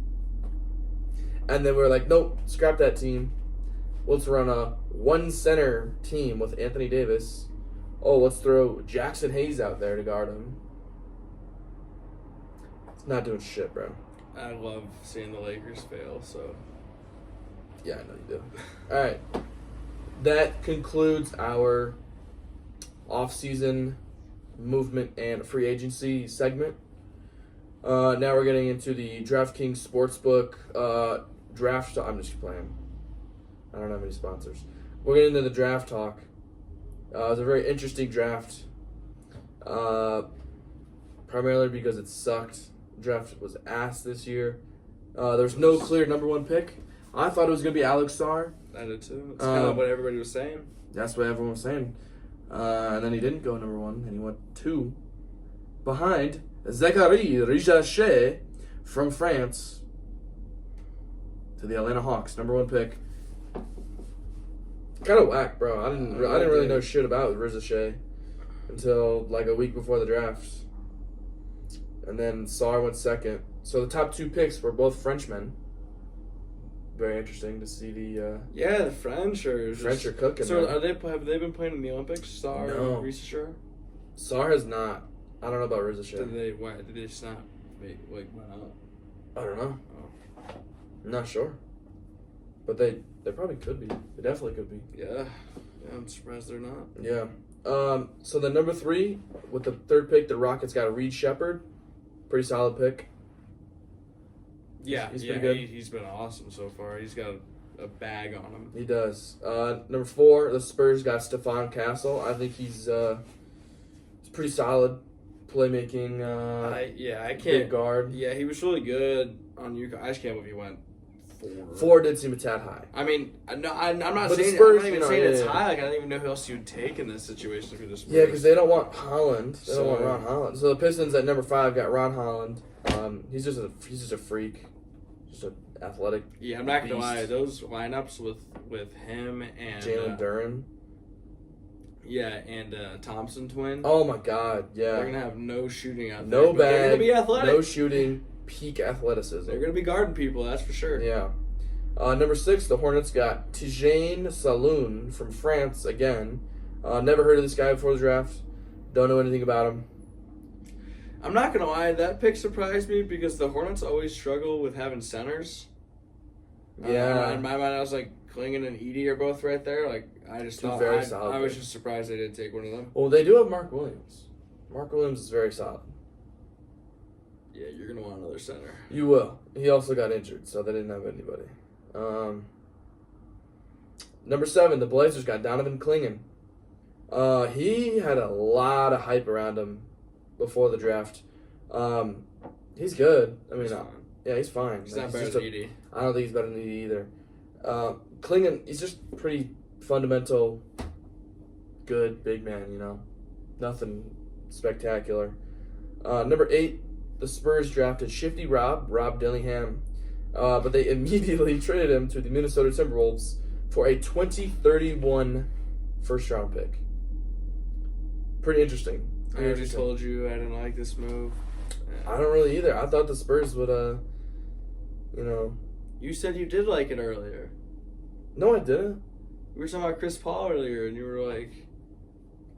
And then we were like, nope, scrap that team. Let's run a 1-center team with Anthony Davis. Oh, let's throw Jackson Hayes out there to guard him. It's not doing shit, bro. I love seeing the Lakers fail, so. Yeah, I know you do. All right. That concludes our off-season movement and free agency segment. Now we're getting into the DraftKings Sportsbook draft. I'm just playing. I don't have any sponsors. We're getting into the draft talk. It was a very interesting draft. Primarily because it sucked. Draft was ass this year. There's no clear number 1 pick. I thought it was going to be Alex Sarr. I did too. That's kind of what everybody was saying. That's what everyone was saying. And then he didn't go number 1, and he went 2. Behind Zachary Rijache from France to the Atlanta Hawks, number 1 pick. Kind of whack, bro. I didn't really know shit about Rijache until like a week before the draft. And then Sarr went 2nd. So the top 2 picks were both Frenchmen. Very interesting to see the the French are cooking. So man. have they been playing in the Olympics? Sarr No. and Risacher? Sarr has not. I don't know about Rizacher. Why did they just not went out? I don't know. Oh. I'm not sure. But they probably could be. They definitely could be. Yeah, I'm surprised they're not. Yeah. So the number 3 with the 3rd pick, the Rockets got Reed Shepherd. Pretty solid pick. Yeah, he's pretty good. He's been awesome so far. He's got a bag on him. He does. Number 4, the Spurs got Stephon Castle. I think he's pretty solid playmaking. I can't. Big guard. Yeah, he was really good on UConn. I just can't believe he went 4. 4 did seem a tad high. I mean, I'm not But saying the Spurs, I'm not even saying it's high. Like I don't even know who else you'd take in this situation if you're the Spurs. Yeah, because they don't want Holland. They don't want Ron Holland. So the Pistons at number 5 got Ron Holland. He's just a freak, just an athletic. Yeah, I'm not gonna beast. lie. Those lineups with him and Jalen Duren. Yeah, and Thompson twin. Oh my God! Yeah, They're gonna have no shooting out no there. But bag. They're gonna be athletic. No shooting. Peak athleticism. They're gonna be guarding people. That's for sure. Yeah. Number 6, the Hornets got Tijane Saloon from France again. Never heard of this guy before the draft. Don't know anything about him. I'm not gonna lie, that pick surprised me because the Hornets always struggle with having centers. Yeah. In my mind, I was like, Klingon and Edie are both right there. Like, I just thought very I solid was picks. just surprised they didn't take one of them. Well, they do have Mark Williams. Mark Williams is very solid. Yeah, you're gonna want another center. You will. He also got injured, so they didn't have anybody. Number 7, the Blazers got Donovan Klingon. He had a lot of hype around him before the draft. He's good. I mean, He's fine. yeah, he's fine. He's Like, not better just than Edie. I don't think he's better than Edie either. Klingon, he's just pretty fundamental, good big man. Nothing spectacular. Number 8, the Spurs drafted Shifty Rob Dillingham, but they immediately traded him to the Minnesota Timberwolves for a 2031 first-round pick. Pretty interesting. I already told you I didn't like this move. I don't really either. I thought the Spurs would, You said you did like it earlier. No, I didn't. We were talking about Chris Paul earlier, and you were like,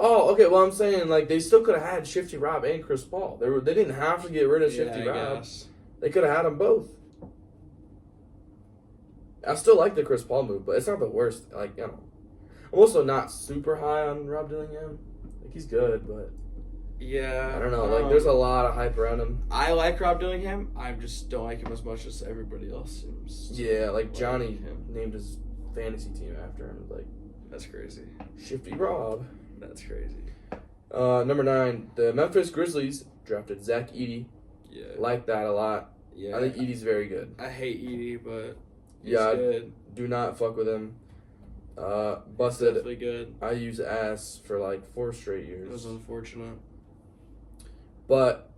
Oh, okay. Well, I'm saying they still could have had Shifty Rob and Chris Paul. They didn't have to get rid of Shifty I Rob. guess. They could have had them both. I still like the Chris Paul move, but it's not the worst. I'm also not super high on Rob Dillingham. He's good, but Yeah. I don't know. There's a lot of hype around him. I like Rob Dillingham. I just don't like him as much as everybody else seems. Yeah, like Johnny him. named his fantasy team after him. Like, That's crazy. Shifty Rob. That's crazy. Number 9, the Memphis Grizzlies drafted Zach Edey. Yeah. Like that a lot. Yeah. I think Edey's very good. I hate Edie, but he's Yeah, good. Do not fuck with him. He's Busted. definitely good. I use ass for like 4 straight It years. was unfortunate. But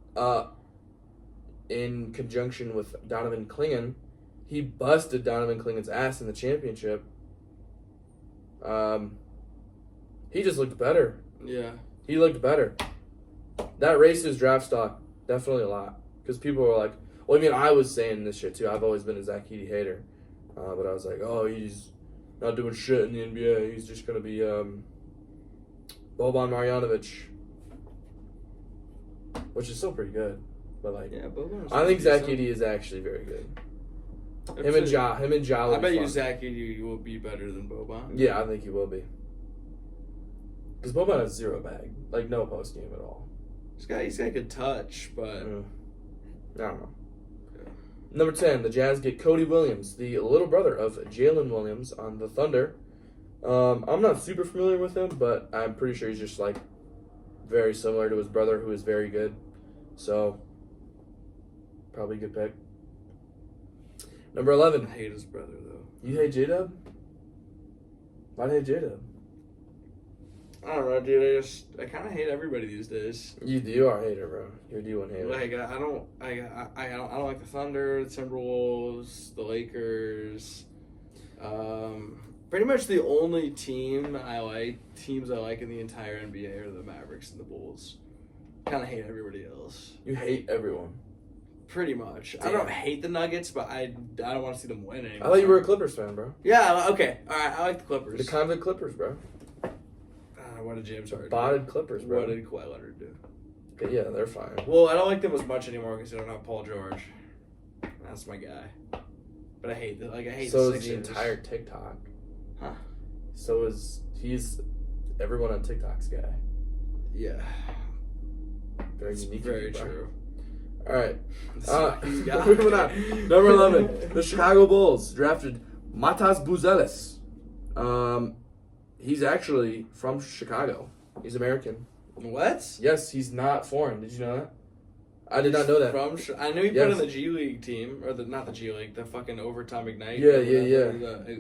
in conjunction with Donovan Clingan, he busted Donovan Clingan's ass in the championship. He just looked better. Yeah. He looked better. That raised his draft stock definitely a lot. Because people were like, well, I mean, I was saying this shit too. I've always been a Zach Edey hater. But I was like, oh, he's not doing shit in the NBA. He's just going to be Boban Marjanovic. Which is still pretty good. But like, Yeah, Boban's I think decent. Zach Edey is actually very good. Him Him and Ja will I be bet you fun. Zach Edey will be better than Boban. Yeah, I think he will be. Because Boban has 0 bag. Like, no post game at all. He's got good touch, but I don't know. Yeah. Number 10, the Jazz get Cody Williams, the little brother of Jalen Williams on the Thunder. I'm not super familiar with him, but I'm pretty sure he's just like very similar to his brother, who is very good. So, probably a good pick. Number I 11. hate his brother though. You hate J-Dub? Why do you hate J-Dub? I don't know, dude. I kind of hate everybody these days. You are a hater, bro. You're a D1 hater. Like I don't like the Thunder, the Timberwolves, the Lakers. Pretty much the only teams I like in the entire NBA are the Mavericks and the Bulls. Kind of hate everybody else. You hate everyone. Pretty much. Damn. I don't hate the Nuggets, but I don't want to see them win anymore. I thought you were a Clippers fan, bro. Yeah. Okay. All right. I like the Clippers. The convict Clippers, bro. What did James Harden? Botted Clippers, bro. What did Kawhi Leonard do? Okay, yeah, they're fine. Well, I don't like them as much anymore because they don't have Paul George. That's my guy. But I hate that. Like I hate So the is Sixers. the entire TikTok. Huh? So is he's everyone on TikTok's guy. Yeah. Very It's unique. very bro. true. All right. He's got Moving on. it. Number 11, the Chicago Bulls drafted Matas Buzelis. He's actually from Chicago. He's American. What? Yes, he's not foreign. Did you know that? I did not know that. I knew he Yes. played on the G League team, or not the G League, the fucking Overtime Ignite. Yeah, or yeah, whatever. yeah.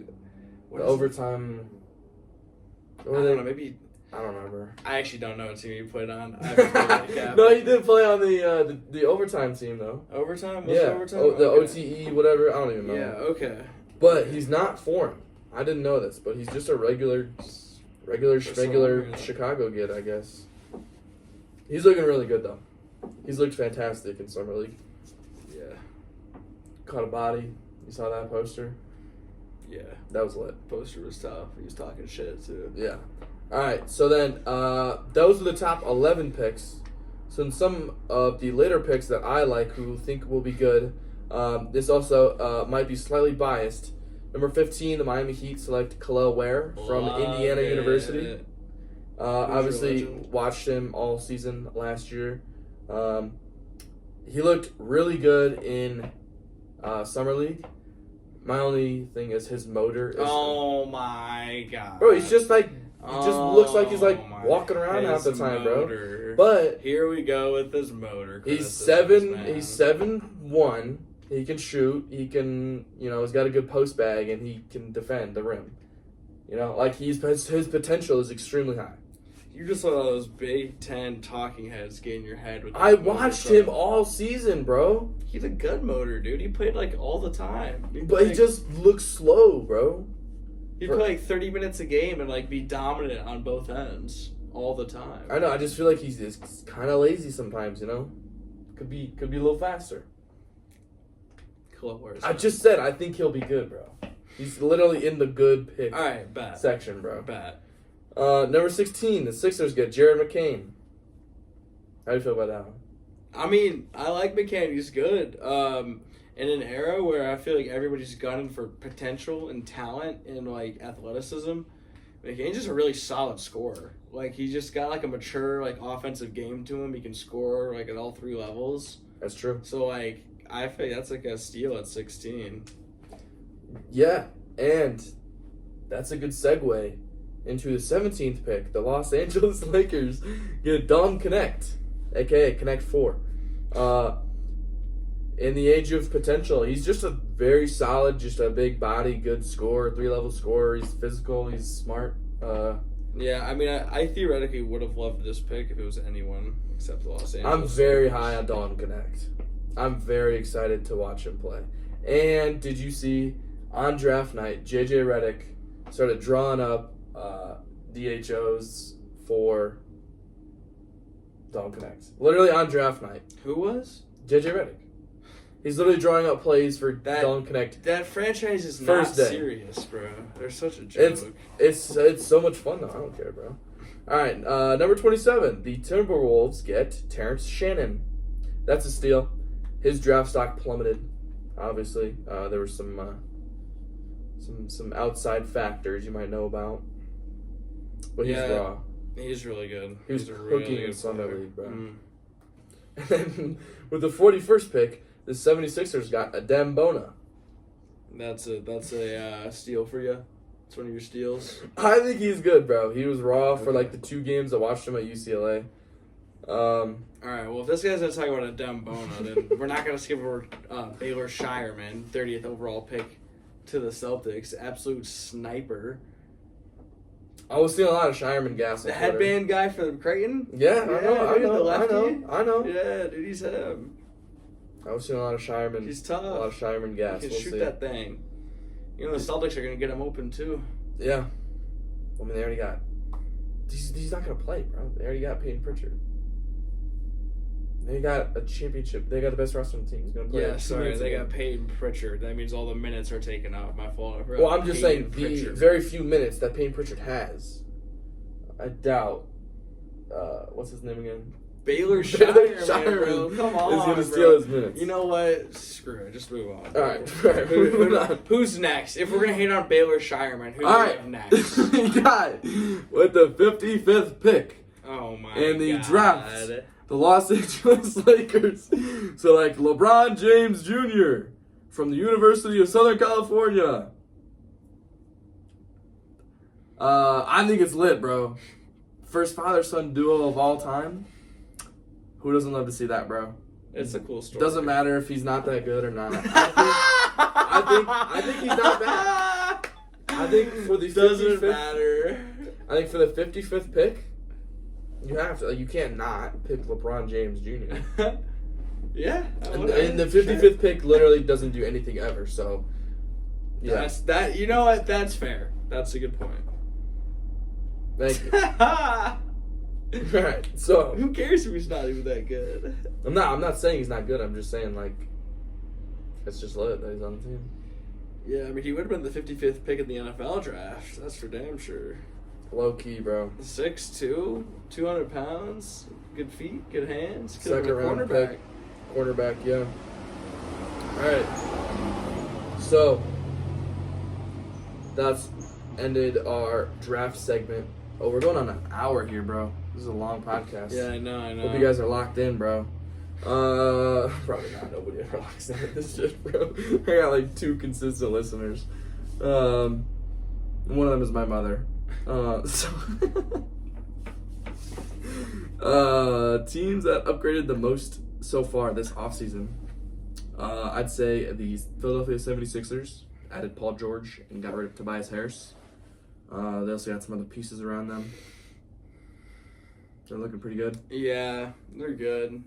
What The is it? overtime. I don't know. Maybe I don't remember. I actually don't know what team he played on. I haven't played like that. No, he did play on the overtime team though. Overtime? Was it Yeah, overtime? the Okay. OTE, whatever. I don't even know. Yeah. Okay. But he's not foreign. I didn't know this, but he's just a regular reason. Chicago kid, I guess. He's looking really good though. He's looked fantastic in summer league. Yeah. Caught a body. You saw that poster? Yeah. That was lit. Poster was tough. He was talking shit too. Yeah. All right. So then, those are the top 11 picks. So in some of the later picks that I like, who think will be good, this also might be slightly biased. Number 15, the Miami Heat select Khalil Ware from Love Indiana it. University. Obviously, religion? watched him all season last year. He looked really good in summer league. My only thing is his motor. Is, Oh my god. bro, he's just like he just looks like he's like Oh my- walking around half the his time, motor. bro. But Here we go with his motor. he's criticisms, man. He's 7'1". He can shoot. He can, he's got a good post bag, and he can defend the rim. Like his potential is extremely high. You just let all those Big Ten talking heads get in your head with. I that motor watched stuff. him all season, bro. He's a good motor, dude. He played like all the time. But he just looks slow, bro. He'd play like 30 minutes a game and like be dominant on both ends all the time. I know. I just feel like he's just kind of lazy sometimes. Could be a little faster. I just said I think he'll be good, bro. He's literally in the good pick All right, bet. section, bro. Bet. Number 16, the Sixers get Jared McCain. How do you feel about that one? I mean, I like McCann. He's good. In an era where I feel like everybody's gunning for potential and talent and like athleticism, McCain's just a really solid scorer. Like he just got like a mature like offensive game to him. He can score like at all three levels. That's true. So like I think that's like a steal at 16. Yeah, and that's a good segue into the 17th pick. The Los Angeles Lakers get Dom Connect, a.k.a. Connect 4. In the age of potential, he's just a very solid, just a big body, good scorer, 3-level scorer. He's physical, he's smart. Yeah, I mean, I theoretically would have loved this pick if it was anyone except the Los Angeles. I'm very high on Dom Connect. I'm very excited to watch him play. And did you see on draft night, JJ Redick started drawing up DHOs for Dom Connect. Literally on draft night. Who was? JJ Redick. He's literally drawing up plays for Dom Connect. That franchise is First not day. serious, bro. They're such a joke. It's so much fun though. I don't care, bro. All right, number 27. The Timberwolves get Terrence Shannon. That's a steal. His draft stock plummeted. Obviously, there were some outside factors you might know about, but he's raw. He's really good. He was He's a cooking really in good Sunday player. League, bro. Mm. And then with the 41st pick, the 76ers got Adem Bona. That's a steal for you. It's one of your steals. I think he's good, bro. He was raw for like the 2 games I watched him at UCLA. All right. Well, if this guy's gonna talk about a Adem Bona, then we're not gonna skip over Baylor Shireman, 30th overall pick to the Celtics. Absolute sniper. I was seeing a lot of Shireman gas. The on Twitter. headband guy for the Creighton. Yeah, I dude, know. the lefty. I know. Yeah, dude, he's him. I was seeing a lot of Shireman. He's tough. A lot of Shireman gas. He can We'll shoot see. that thing. You know the Celtics are gonna get him open too. Yeah. I mean, they already got. He's not gonna play, bro. They already got Peyton Pritchard. They got a championship. They got the best roster on the team. He's gonna play. Yeah, like 2 sorry, minutes a they game. got Peyton Pritchard. That means all the minutes are taken out. My fault. Well, I'm just saying Peyton the Pritchard. very few minutes that Peyton Pritchard has, I doubt. What's his name again? Baylor Shireman Shireman, bro. Come on, is gonna bro. steal his minutes. You know what? Screw it. Just move on. All right. Who's next? If we're gonna hate on Baylor Shireman, who do we have next? We got with the 55th pick Oh my in the God. draft, the Los Angeles Lakers select LeBron James Jr. from the University of Southern California. I think it's lit, bro. First father-son duo of all time. Who doesn't love to see that, bro? It's a cool story. Doesn't matter if he's not that good or not. I think he's not bad. I think for the Doesn't 55th matter. I think for the 55th pick, you have to. You can't not pick LeBron James Jr. Yeah. And the 55th pick literally doesn't do anything ever. So, yeah. That's that. You know what? That's fair. That's a good point. Thank you. All right. So Who cares if he's not even that good? I'm not saying he's not good. I'm just saying like it's just lit that he's on the team. Yeah, I mean, he would have been the 55th pick in the NFL draft. That's for damn sure. Low key, bro. 6'2", 200 pounds, good feet, good hands. Could've Second been a round cornerback. pick. Quarterback, yeah. All right. So that's ended our draft segment. Oh, we're going on an hour here, bro. This is a long podcast. Yeah, I know. Hope you guys are locked in, bro. Probably not. Nobody ever locks in with this shit, bro. I got like 2 consistent listeners. One of them is my mother. Teams that upgraded the most so far this offseason. I'd say the Philadelphia 76ers added Paul George and got rid of Tobias Harris. They also got some other pieces around them. They're looking pretty good. Yeah, they're good.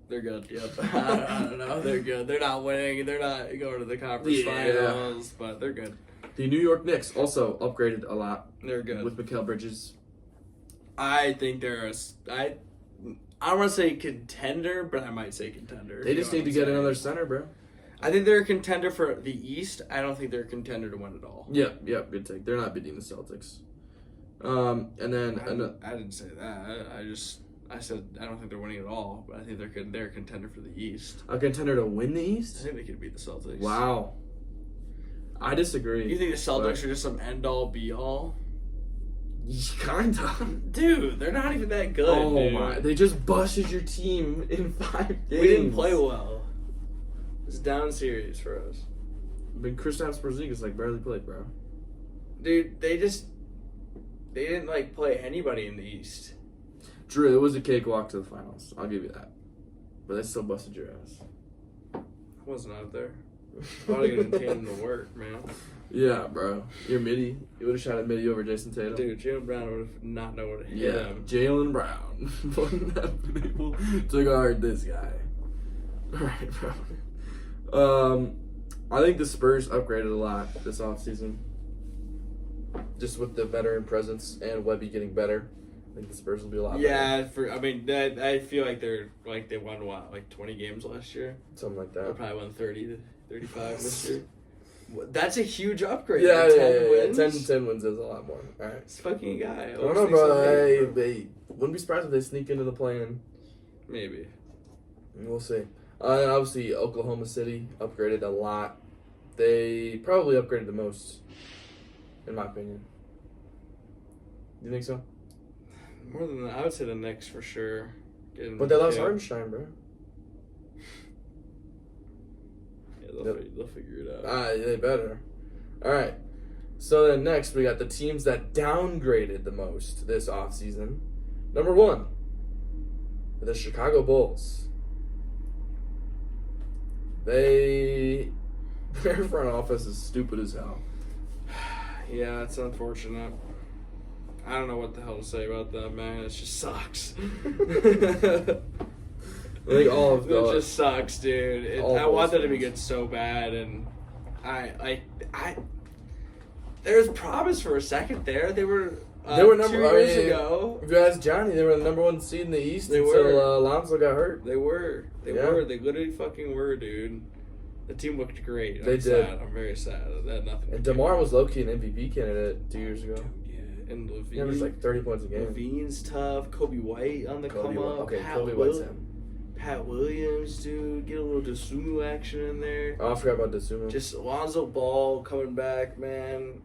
They're good. Yep. I don't know. They're good. They're not winning. They're not going to the conference finals, but they're good. The New York Knicks also upgraded a lot They're good. with Mikal Bridges. I think they're I don't want to say contender, but I might say contender. They just need to get another center, bro. I think they're a contender for the East. I don't think they're a contender to win it all. Yep, good take. They're not beating the Celtics. And then I didn't say that. I said I don't think they're winning it all, but I think they're a contender for the East. a contender to win the I East? think they could beat the Celtics. Wow. I disagree. You think the Celtics are just some end all be all? Kind of. Dude, they're not even that good. Oh dude. my! They just busted your team in 5 games. We didn't play well. It's down series for us. But Kristaps Porzingis like barely played, bro. Dude, they didn't like play anybody in the East. True, it was a cakewalk to the finals. I'll give you that. But they still busted your ass. I wasn't out there. I would have given Tatum to work, man. Yeah, bro. You're midi. You would have shot at midi over Jason Tatum. Dude, Jalen Brown would have not known what to hit Yeah, him. Jalen Brown wouldn't have been able to guard this guy. All right, bro. I think the Spurs upgraded a lot this offseason. Just with the veteran presence and Webby getting better, I think the Spurs will be a lot better. Yeah, I feel like they won what, like 20 games last year? Something like They that. probably won 30 to 35 this year. That's a huge upgrade. Yeah, Like, 10 wins. 10 wins is a lot more. All right. This fucking guy. I don't know, bro. Hey, wouldn't be surprised if they sneak into the play-in. Maybe. We'll see. And obviously, Oklahoma City upgraded a lot. They probably upgraded the most, in my opinion. You think so? More than that, I would say the Knicks for sure. But they lost Hardenstein, bro. Yeah, they'll figure it out. They better. All right. So then next, we got the teams that downgraded the most this offseason. Number 1, the Chicago Bulls. Their front office is stupid as hell. Yeah, it's unfortunate. I don't know what the hell to say about that, man. It just sucks. I think all of it just sucks, dude. I want that to be good so bad, and I there was promise for a second there. They were number 2 years ago. If you ask Johnny, they were the number 1 seed in the East until Alonso got hurt. They were. They literally fucking were, dude. The team looked great. They did. I'm very sad that nothing. And DeMar was low-key an MVP candidate 2 years ago. Yeah, and Levine. He averaged like 30 points a game. Levine's tough. Kobe White on the come up. Okay, Kobe White's him. Pat Williams, dude, get a little Dosunmu action in there. Oh, I forgot about Dosunmu. Just Lonzo Ball coming back, man.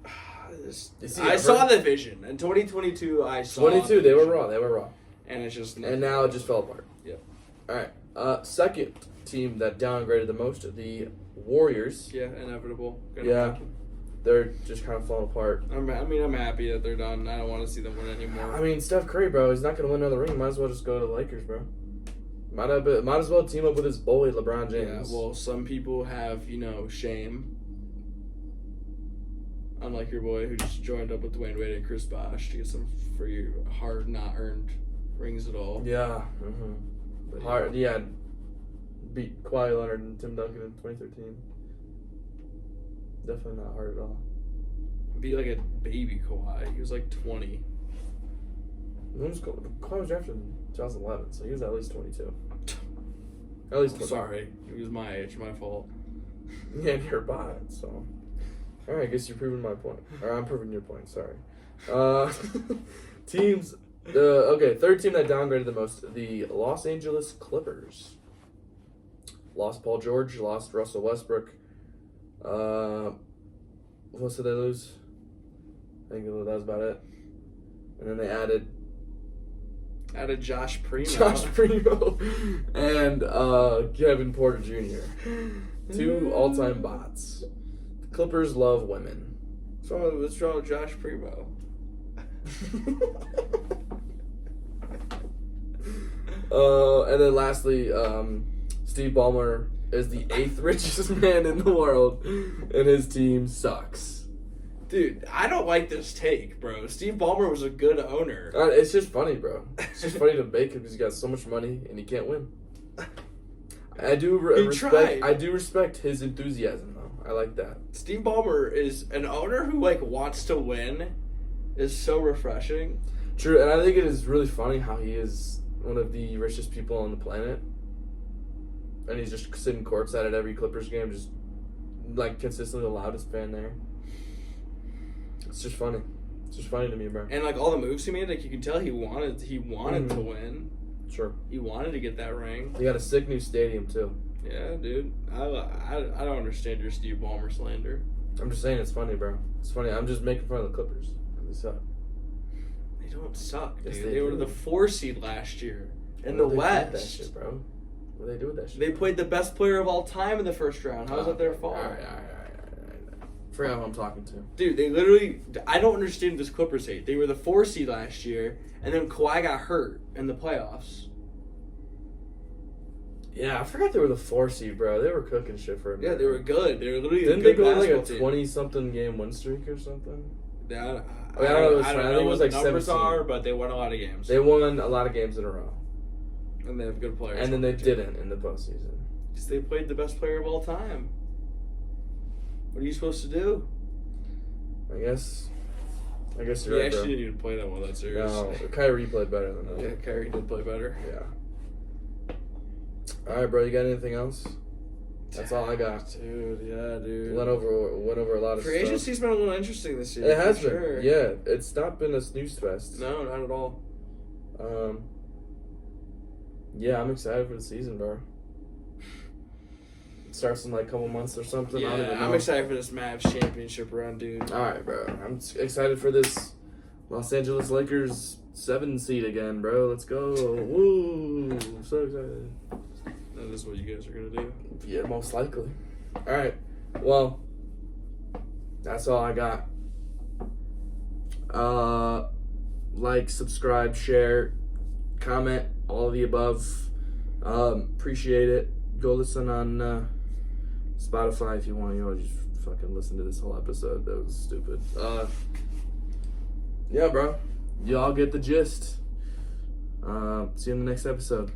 I saw the vision. In 2022, I saw 22, they were raw. And it's just... And now it just fell apart. Yep. All right. Second team that downgraded the most, the Warriors. Yeah, inevitable. They're just kind of falling apart. I'm happy that they're done. I don't want to see them win anymore. I mean, Steph Curry, bro, he's not going to win another ring. Might as well just go to the Lakers, bro. Might as well team up with his boy, LeBron James. Yeah, well, some people have, shame. Unlike your boy who just joined up with Dwayne Wade and Chris Bosh to get some free, hard, not earned rings at all. Yeah. Mm-hmm. Hard, yeah. Beat Kawhi Leonard and Tim Duncan in 2013. Definitely not hard at all. Be like a baby Kawhi. He was like 20. Kawhi was drafted in 2011, so he was at least 22. At least 22. Sorry, he was my age. My fault. Yeah, and you're by it, so. All right, I guess you're proving my point. Or I'm proving your point, sorry. Teams. Third team that downgraded the most, the Los Angeles Clippers. Lost Paul George, lost Russell Westbrook. What else did they lose? I think that was about it. And then they added Josh Primo. And Kevin Porter Jr. 2 all-time bots. The Clippers love women. What's wrong with Josh Primo? And then lastly, Steve Ballmer is the 8th richest man in the world, and his team sucks. Dude, I don't like this take, bro. Steve Ballmer was a good owner. It's just funny, bro. It's just funny to bake because he's got so much money and he can't win. I do respect his enthusiasm, though. I like that. Steve Ballmer is an owner who wants to win. Is so refreshing. True, and I think it is really funny how he is one of the richest people on the planet. And he's just sitting courtside at every Clippers game, just consistently the loudest fan there. It's just funny. It's just funny to me, bro. And all the moves he made, you can tell he wanted to win. Sure. He wanted to get that ring. He got a sick new stadium too. Yeah, dude. I don't understand your Steve Ballmer slander. I'm just saying it's funny, bro. It's funny. I'm just making fun of the Clippers. They suck. They don't suck, dude. Yes, they were the 4 seed last year in the West. That shit, bro. What do they do with that shit? They played the best player of all time in the first round. How is that their fault? All right. Forgot who I'm talking to. Dude, they literally... I don't understand this Clippers hate. They were the 4 seed last year, and then Kawhi got hurt in the playoffs. Yeah, I forgot they were the 4 seed, bro. They were cooking shit for a minute. Yeah, they were good. They were literally Didn't a they good go on like a basketball team. 20-something game win streak or something? Yeah, I don't know. I think it was like what the numbers 17. are, but they won a lot of games. They won a lot of games in a row. And they have good players. And then they didn't in the postseason. Because they played the best player of all time. What are you supposed to do? I guess you're He right, bro. actually didn't even play that well that series. No, Kyrie played better than that. Yeah, Kyrie did play better. Yeah. All right, bro. You got anything else? That's all I got. Dude, yeah, dude. Went over a lot of Free stuff. agency's been a little interesting this year. It has for been. sure. Yeah, it's not been a snooze fest. No, not at all. Yeah, I'm excited for the season, bro. It starts in like a couple months or something. I don't even know. I'm excited for this Mavs championship run, dude. All right, bro. I'm excited for this Los Angeles Lakers 7 seed again, bro. Let's go. Woo. I'm so excited. That is what you guys are going to do. Yeah, most likely. All right. Well, that's all I got. Like, subscribe, share, comment, all of the above. Appreciate it. Go listen on Spotify if you want. You know, just fucking listen to this whole episode. That was stupid. Yeah, bro. Y'all get the gist. See you in the next episode.